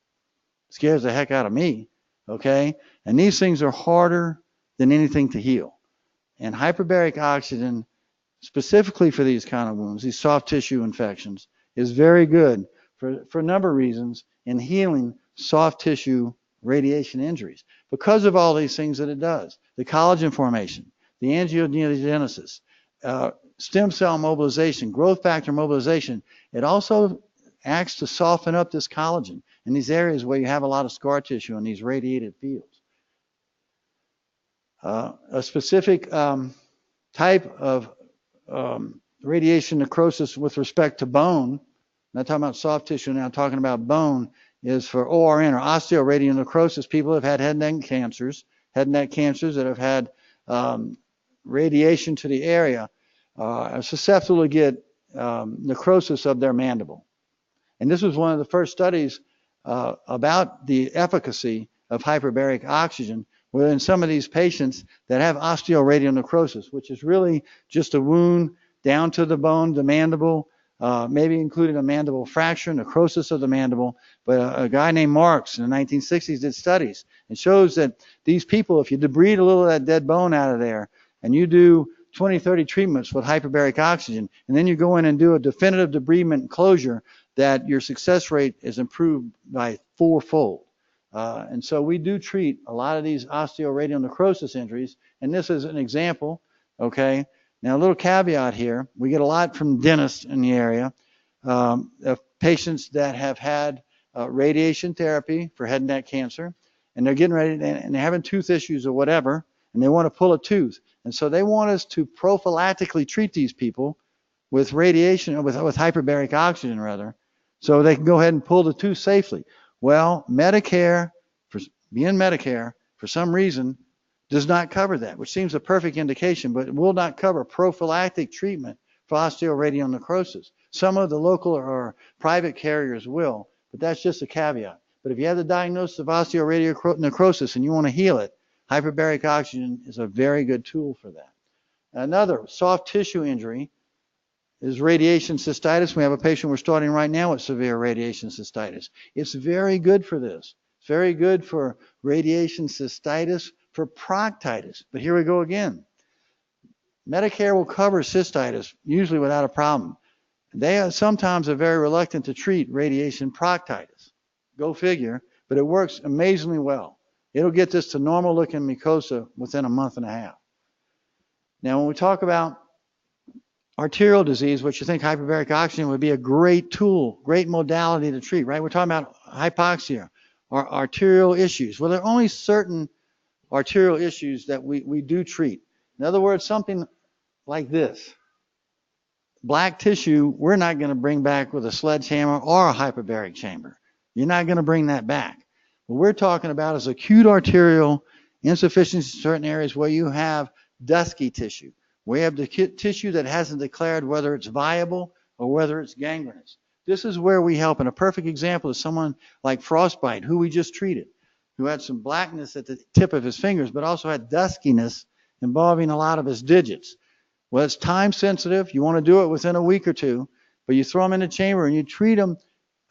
scares the heck out of me, okay? And these things are harder than anything to heal. And hyperbaric oxygen, specifically for these kind of wounds, these soft tissue infections, is very good for a number of reasons in healing soft tissue radiation injuries because of all these things that it does. The collagen formation, the angiogenesis, stem cell mobilization, growth factor mobilization. It also acts to soften up this collagen in these areas where you have a lot of scar tissue in these radiated fields. A specific type of radiation necrosis with respect to bone, I'm not talking about soft tissue now, I'm talking about bone, is for ORN or osteoradionecrosis. People have had head and neck cancers that have had radiation to the area are susceptible to get necrosis of their mandible. And this was one of the first studies about the efficacy of hyperbaric oxygen, where in some of these patients that have osteoradionecrosis, which is really just a wound down to the bone, the mandible, maybe including a mandible fracture, necrosis of the mandible. But a guy named Marks in the 1960s did studies and shows that these people, if you debride a little of that dead bone out of there and you do 20, 30 treatments with hyperbaric oxygen, and then you go in and do a definitive debridement closure, that your success rate is improved by 4-fold. And so we do treat a lot of these osteoradionecrosis injuries, and this is an example, okay? Now, a little caveat here. We get a lot from dentists in the area of patients that have had radiation therapy for head and neck cancer, and they're getting ready, and they're having tooth issues or whatever, and they want to pull a tooth. And so they want us to prophylactically treat these people with radiation, with hyperbaric oxygen, rather, so they can go ahead and pull the tooth safely. Well, Medicare, for being Medicare, for some reason, does not cover that, which seems a perfect indication, but it will not cover prophylactic treatment for osteoradionecrosis. Some of the local or private carriers will, but that's just a caveat. But if you have the diagnosis of osteoradionecrosis and you want to heal it, hyperbaric oxygen is a very good tool for that. Another soft tissue injury is radiation cystitis. We have a patient we're starting right now with severe radiation cystitis. It's very good for this. It's very good for radiation cystitis, for proctitis. But here we go again. Medicare will cover cystitis, usually without a problem. They sometimes are very reluctant to treat radiation proctitis. Go figure, but it works amazingly well. It'll get this to normal looking mucosa within a month and a half. Now, when we talk about arterial disease, which you think hyperbaric oxygen would be a great tool, great modality to treat, right? We're talking about hypoxia or arterial issues. Well, there are only certain arterial issues that we do treat. In other words, something like this. Black tissue, we're not going to bring back with a sledgehammer or a hyperbaric chamber. You're not going to bring that back. What we're talking about is acute arterial insufficiency in certain areas where you have dusky tissue. We have the tissue that hasn't declared whether it's viable or whether it's gangrenous. This is where we help. And a perfect example is someone like frostbite, who we just treated, who had some blackness at the tip of his fingers, but also had duskiness involving a lot of his digits. Well, it's time sensitive. You want to do it within a week or two, but you throw them in the chamber and you treat them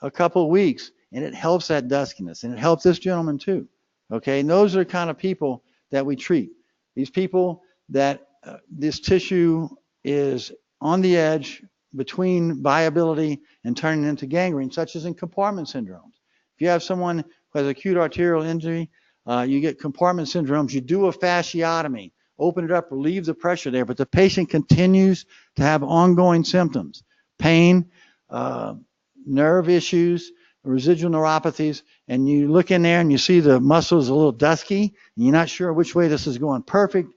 a couple of weeks, and it helps that duskiness. And it helps this gentleman too. Okay, and those are the kind of people that we treat. These people that this tissue is on the edge between viability and turning into gangrene, such as in compartment syndromes. If you have someone who has acute arterial injury, you get compartment syndromes, you do a fasciotomy, open it up, relieve the pressure there, but the patient continues to have ongoing symptoms, pain, nerve issues, residual neuropathies, and you look in there and you see the muscle is a little dusky, and you're not sure which way this is going. Perfect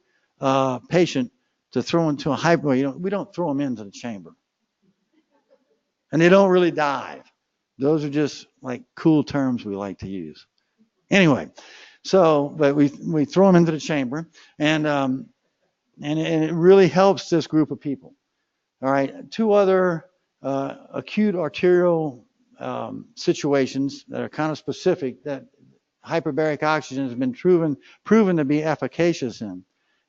patient to throw into a hyper. We don't throw them into the chamber. And they don't really dive. Those are just like cool terms we like to use. Anyway, So, but we throw them into the chamber, and it really helps this group of people. All right, two other acute arterial situations that are kind of specific that hyperbaric oxygen has been proven to be efficacious in.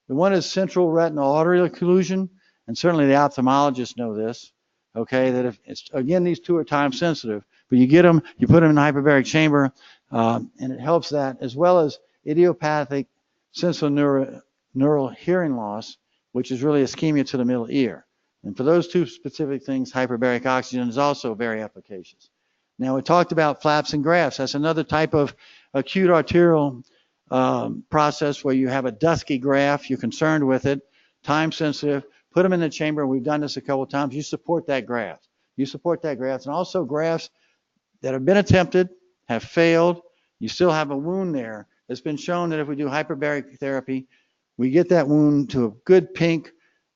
The one is central retinal artery occlusion, and certainly the ophthalmologists know this. Okay, that if it's, again, these two are time sensitive, but you get them, you put them in the hyperbaric chamber, and it helps that, as well as idiopathic sensorineural hearing loss, which is really ischemia to the middle ear. And for those two specific things, hyperbaric oxygen is also very efficacious. Now, we talked about flaps and grafts. That's another type of acute arterial process where you have a dusky graft, you're concerned with it, time sensitive, put them in the chamber. We've done this a couple of times. You support that graft. You support that graft. And also grafts that have been attempted, have failed, you still have a wound there. It's been shown that if we do hyperbaric therapy, we get that wound to a good pink,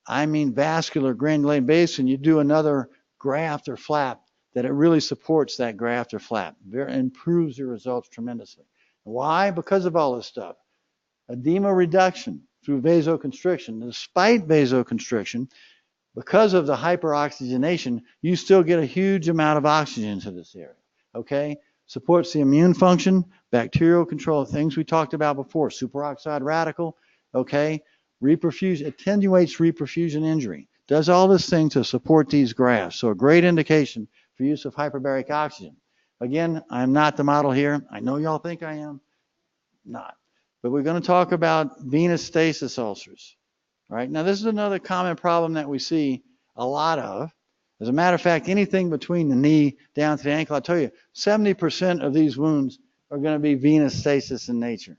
vascular granulated base, and you do another graft or flap, that it really supports that graft or flap. It improves your results tremendously. Why? Because of all this stuff. Edema reduction through vasoconstriction. Despite vasoconstriction, because of the hyperoxygenation, you still get a huge amount of oxygen to this area. Okay? Supports the immune function, bacterial control, things we talked about before, superoxide radical, okay? Reperfusion, attenuates reperfusion injury. Does all this thing to support these grafts. So a great indication for use of hyperbaric oxygen. Again, I'm not the model here. I know y'all think I am. Not. But we're going to talk about venous stasis ulcers. All right. Now, this is another common problem that we see a lot of. As a matter of fact, anything between the knee down to the ankle, I'll tell you, 70% of these wounds are going to be venous stasis in nature.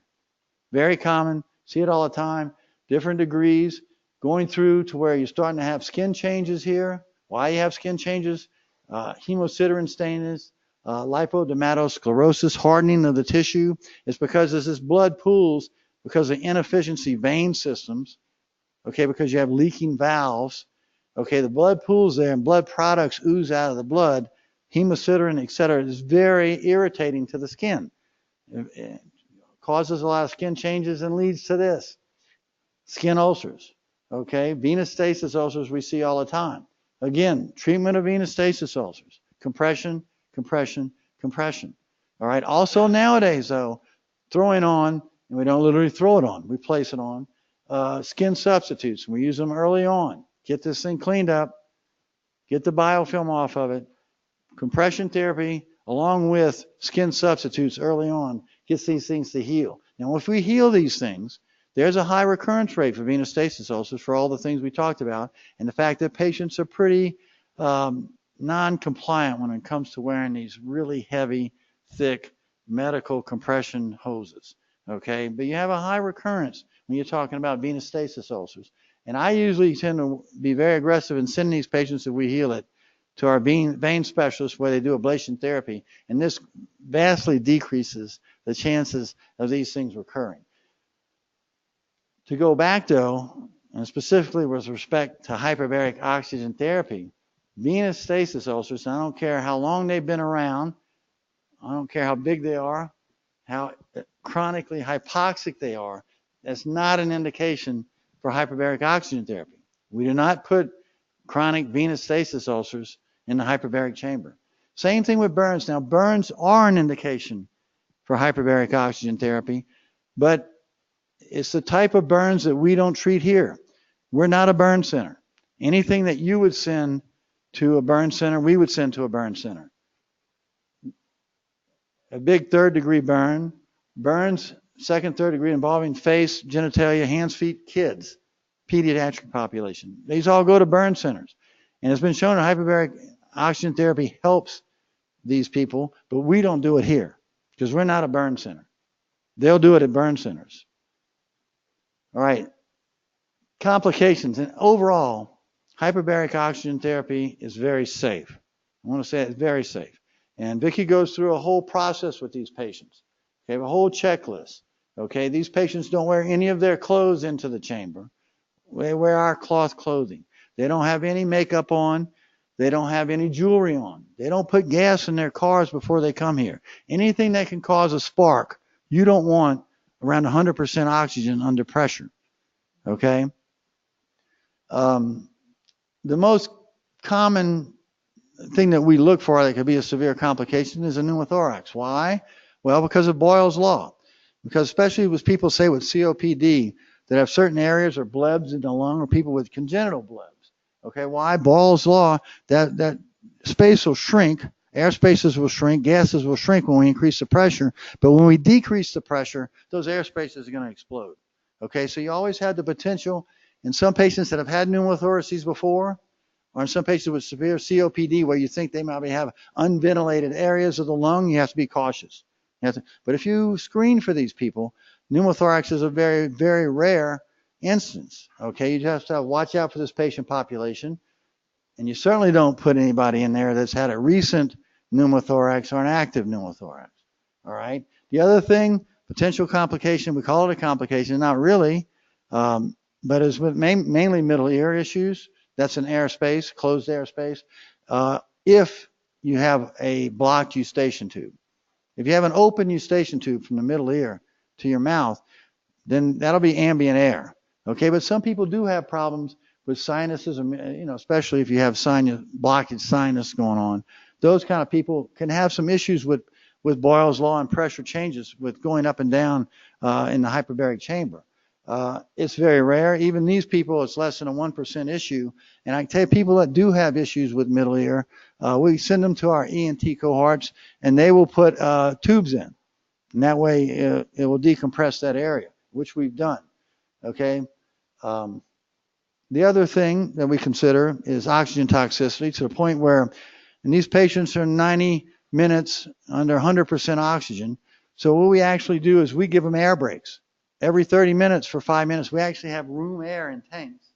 Very common. See it all the time. Different degrees. Going through to where you're starting to have skin changes here. Why you have skin changes? Hemosiderin staining, lipodermatosclerosis, hardening of the tissue. It's because as this blood pools, because of inefficiency vein systems, okay, because you have leaking valves, okay, the blood pools there and blood products ooze out of the blood, hemosiderin, etc. is very irritating to the skin. It causes a lot of skin changes and leads to this, skin ulcers, okay? Venous stasis ulcers we see all the time. Again, treatment of venous stasis ulcers, compression, compression, compression. All right, also nowadays though, throwing on, and we don't literally throw it on, we place it on, skin substitutes. We use them early on. Get this thing cleaned up, get the biofilm off of it. Compression therapy along with skin substitutes early on gets these things to heal. Now, if we heal these things, there's a high recurrence rate for venous stasis ulcers for all the things we talked about, and the fact that patients are pretty non-compliant when it comes to wearing these really heavy, thick medical compression hoses. Okay, but you have a high recurrence when you're talking about venous stasis ulcers. And I usually tend to be very aggressive in sending these patients, if we heal it, to our vein specialists where they do ablation therapy. And this vastly decreases the chances of these things recurring. To go back though, and specifically with respect to hyperbaric oxygen therapy, venous stasis ulcers, I don't care how long they've been around, I don't care how big they are, how chronically hypoxic they are, that's not an indication for hyperbaric oxygen therapy. We do not put chronic venous stasis ulcers in the hyperbaric chamber. Same thing with burns. Now, burns are an indication for hyperbaric oxygen therapy, but it's the type of burns that we don't treat here. We're not a burn center. Anything that you would send to a burn center, we would send to a burn center. A big third-degree burn, burns second, third degree involving face, genitalia, hands, feet, kids, pediatric population. These all go to burn centers. And it's been shown that hyperbaric oxygen therapy helps these people, but we don't do it here because we're not a burn center. They'll do it at burn centers. All right. Complications. And overall, hyperbaric oxygen therapy is very safe. I want to say it's very safe. And Vicki goes through a whole process with these patients. They have a whole checklist. Okay, these patients don't wear any of their clothes into the chamber. They wear our cloth clothing. They don't have any makeup on. They don't have any jewelry on. They don't put gas in their cars before they come here. Anything that can cause a spark, you don't want around 100% oxygen under pressure. Okay. The most common thing that we look for that could be a severe complication is a pneumothorax. Why? Well, because of Boyle's law. Because especially with people, say, with COPD, that have certain areas or blebs in the lung, or people with congenital blebs. Okay, why? Boyle's law, that space will shrink, air spaces will shrink, gases will shrink when we increase the pressure, but when we decrease the pressure, those air spaces are going to explode. Okay, so you always have the potential in some patients that have had pneumothoraces before, or in some patients with severe COPD where you think they might have unventilated areas of the lung, you have to be cautious. But if you screen for these people, pneumothorax is a very, very rare instance. Okay, you just have to watch out for this patient population, and you certainly don't put anybody in there that's had a recent pneumothorax or an active pneumothorax. All right. The other thing, potential complication, we call it a complication, not really, but is with mainly middle ear issues. That's an airspace, closed airspace. If you have a blocked eustachian tube, if you have an open eustachian tube from the middle ear to your mouth, then that'll be ambient air. Okay, but some people do have problems with sinuses, especially if you have blockage sinus going on. Those kind of people can have some issues with Boyle's law and pressure changes with going up and down in the hyperbaric chamber. It's very rare. Even these people, it's less than a 1% issue. And I can tell you, people that do have issues with middle ear, we send them to our ENT cohorts, and they will put tubes in. And that way, it will decompress that area, which we've done. Okay. The other thing that we consider is oxygen toxicity, to the point where, and these patients are 90 minutes under 100% oxygen. So what we actually do is we give them air breaks. Every 30 minutes for 5 minutes, we actually have room air in tanks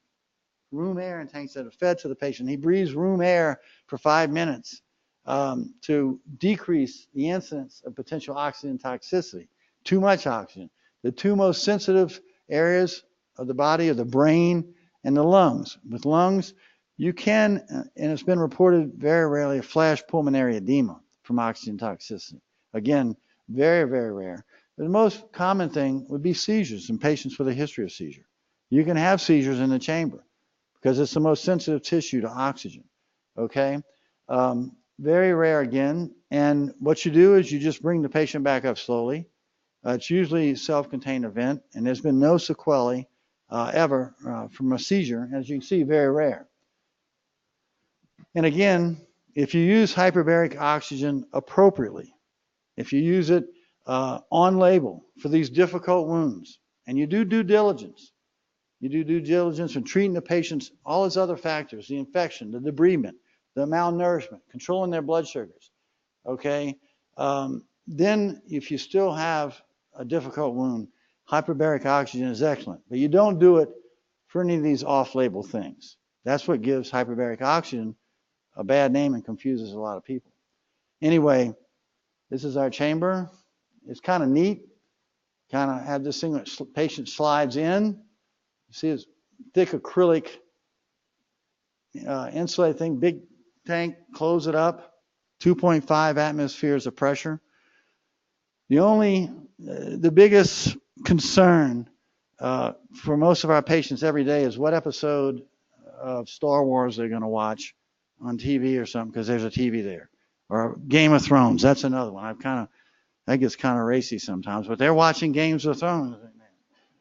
that are fed to the patient. He breathes room air for 5 minutes to decrease the incidence of potential oxygen toxicity. Too much oxygen. The two most sensitive areas of the body are the brain and the lungs. With lungs, you can, and it's been reported very rarely, a flash pulmonary edema from oxygen toxicity. Again, very, very rare. The most common thing would be seizures in patients with a history of seizure. You can have seizures in the chamber because it's the most sensitive tissue to oxygen. Okay? Very rare again. And what you do is you just bring the patient back up slowly. It's usually a self-contained event, and there's been no sequelae ever from a seizure. As you can see, very rare. And again, if you use hyperbaric oxygen appropriately, if you use it on label for these difficult wounds, and you do due diligence in treating the patients, all those other factors, the infection, the debridement, the malnourishment, controlling their blood sugars, okay? Then if you still have a difficult wound, hyperbaric oxygen is excellent. But you don't do it for any of these off-label things. That's what gives hyperbaric oxygen a bad name and confuses a lot of people. Anyway, this is our chamber. It's kind of neat. Kind of have this thing that patient slides in. You see this thick acrylic insulated thing, big tank, close it up, 2.5 atmospheres of pressure. The biggest concern for most of our patients every day is what episode of Star Wars they're going to watch on TV or something, because there's a TV there. Or Game of Thrones, that's another one. That gets kind of racy sometimes, but they're watching Games of Thrones,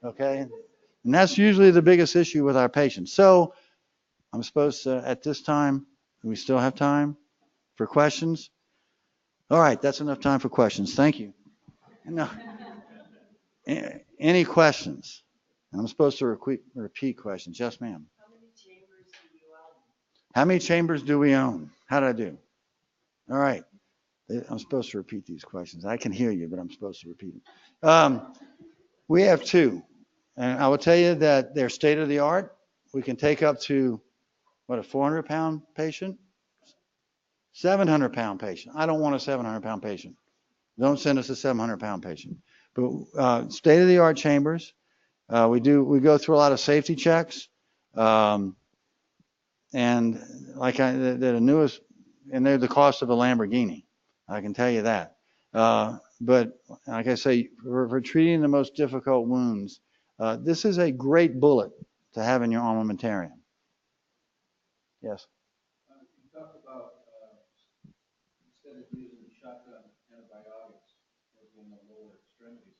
okay? And that's usually the biggest issue with our patients. So I'm supposed to, at this time, we still have time for questions? All right, that's enough time for questions. Thank you. No. Any questions? I'm supposed to repeat questions. Yes, ma'am. How many chambers do we own? How did I do? All right. I'm supposed to repeat these questions. I can hear you, but I'm supposed to repeat them. We have 2. And I will tell you that they're state of the art. We can take up to, a 400-pound patient? 700-pound patient. I don't want a 700-pound patient. Don't send us a 700-pound patient. But state of the art chambers. We go through a lot of safety checks. And like they're the newest, and they're the cost of a Lamborghini. I can tell you that. but like I say, for treating the most difficult wounds, this is a great bullet to have in your armamentarium. Yes. You talked about instead of using shotgun antibiotics in the lower extremities,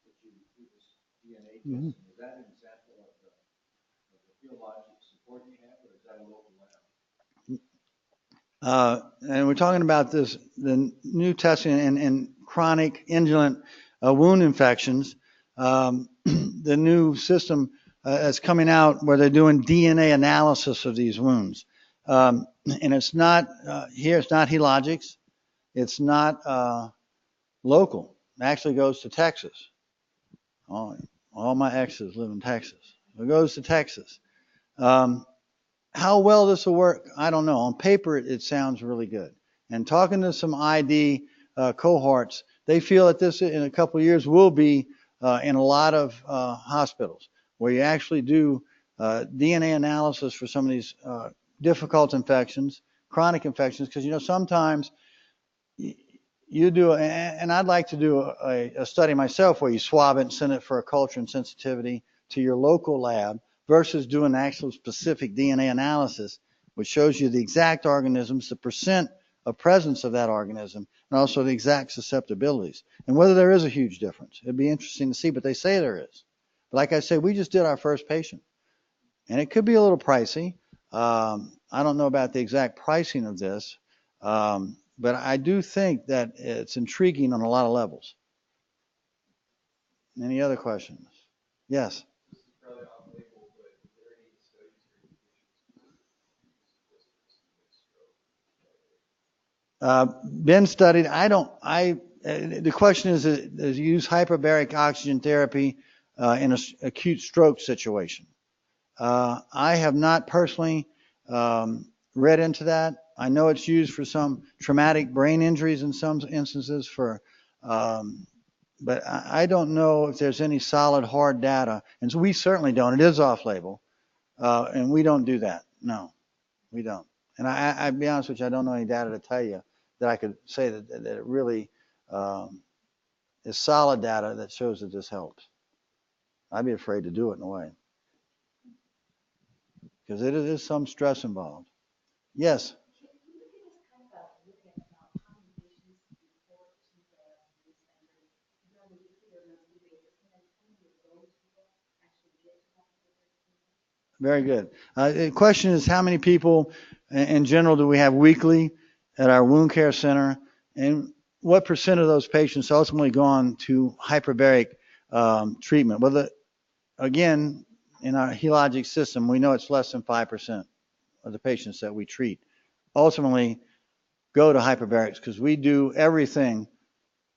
that you do this DNA testing. Is that an example of the theologic support you have, or is that a local lab? And we're talking about the new testing in chronic indolent wound infections. The new system that's coming out where they're doing DNA analysis of these wounds. And it's not, here it's not Helogics. It's not local. It actually goes to Texas. All my exes live in Texas. It goes to Texas. How well this will work, I don't know. On paper, it sounds really good. And talking to some ID cohorts, they feel that this in a couple of years will be in a lot of hospitals where you actually do DNA analysis for some of these difficult infections, chronic infections, because sometimes you do, and I'd like to do a study myself where you swab it and send it for a culture and sensitivity to your local lab versus doing actual specific DNA analysis, which shows you the exact organisms, the percent of presence of that organism, and also the exact susceptibilities, and whether there is a huge difference. It'd be interesting to see, but they say there is. But like I said, we just did our first patient, and it could be a little pricey. I don't know about the exact pricing of this, but I do think that it's intriguing on a lot of levels. Any other questions? Yes. Been studied. The question is use hyperbaric oxygen therapy in an acute stroke situation. I have not personally read into that. I know it's used for some traumatic brain injuries in some instances but I don't know if there's any solid hard data. And so we certainly don't. It is off label. And we don't do that. No, we don't. And I'd be honest with you, I don't know any data to tell you that I could say that it really is solid data that shows that this helps. I'd be afraid to do it in a way. Because it is some stress involved. Yes. Very good. The question is, how many people in general do we have weekly at our wound care center, and what percent of those patients ultimately go on to hyperbaric treatment? Well, again, in our Helogic system, we know it's less than 5% of the patients that we treat ultimately go to hyperbarics, because we do everything,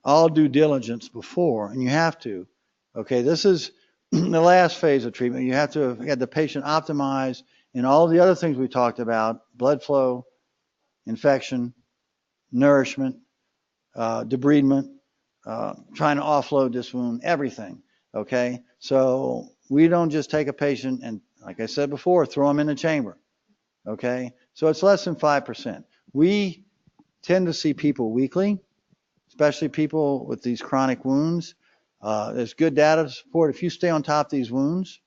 all due diligence before, and you have to. Okay, this is the last phase of treatment. You have to get the patient optimized in all the other things we talked about: blood flow, infection, nourishment, debridement, trying to offload this wound, everything. Okay, so we don't just take a patient and, like I said before, throw them in the chamber. Okay, so it's less than 5%. We tend to see people weekly, especially people with these chronic wounds. There's good data to support if you stay on top of these wounds,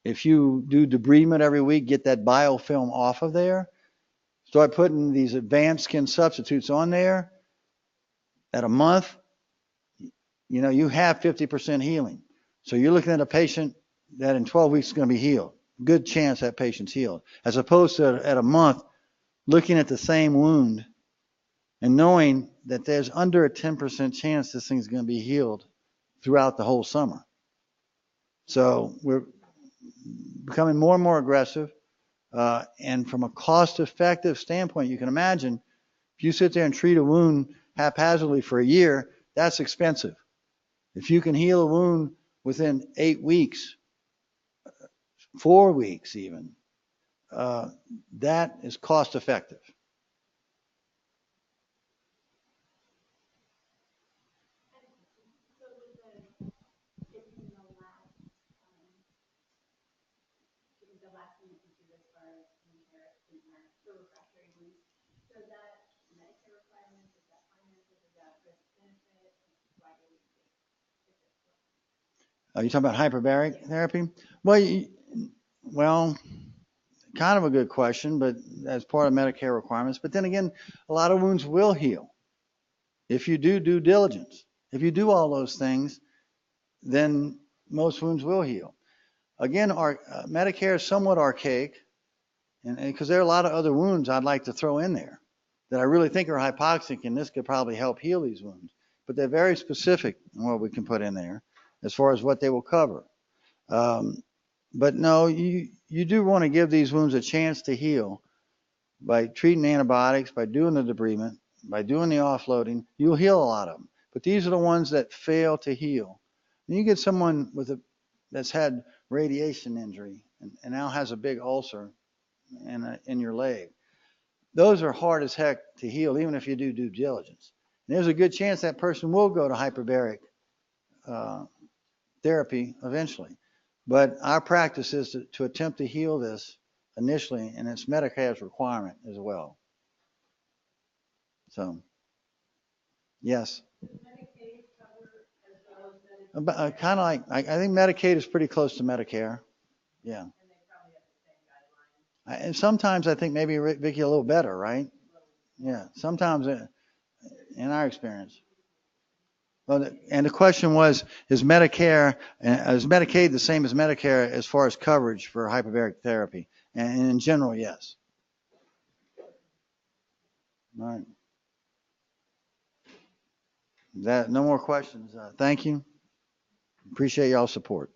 if you do debridement every week, get that biofilm off of there, start putting these advanced skin substitutes on there, at a month, you have 50% healing. So you're looking at a patient that in 12 weeks is going to be healed. Good chance that patient's healed. As opposed to at a month, looking at the same wound and knowing that there's under a 10% chance this thing's going to be healed throughout the whole summer. So we're becoming more and more aggressive. And from a cost-effective standpoint, you can imagine if you sit there and treat a wound haphazardly for a year, that's expensive. If you can heal a wound within 8 weeks, 4 weeks even, that is cost-effective. Are you talking about hyperbaric therapy? Well, well, kind of a good question, but as part of Medicare requirements. But then again, a lot of wounds will heal if you do due diligence. If you do all those things, then most wounds will heal. Again, our Medicare is somewhat archaic, and because there are a lot of other wounds I'd like to throw in there that I really think are hypoxic, and this could probably help heal these wounds. But they're very specific in what we can put in there as far as what they will cover. But no, you do want to give these wounds a chance to heal by treating antibiotics, by doing the debridement, by doing the offloading. You'll heal a lot of them. But these are the ones that fail to heal. And you get someone that's had radiation injury and now has a big ulcer in your leg. Those are hard as heck to heal, even if you do due diligence. And there's a good chance that person will go to hyperbaric therapy eventually. But our practice is to attempt to heal this initially, and it's Medicare's requirement as well. So, yes. Kind of like, I think Medicaid is pretty close to Medicare. Yeah. And sometimes I think maybe Vicky a little better, right? Yeah. Sometimes in our experience. Well, and the question was, is Medicaid the same as Medicare as far as coverage for hyperbaric therapy? And in general, yes. All right. No more questions. Thank you. Appreciate y'all's support.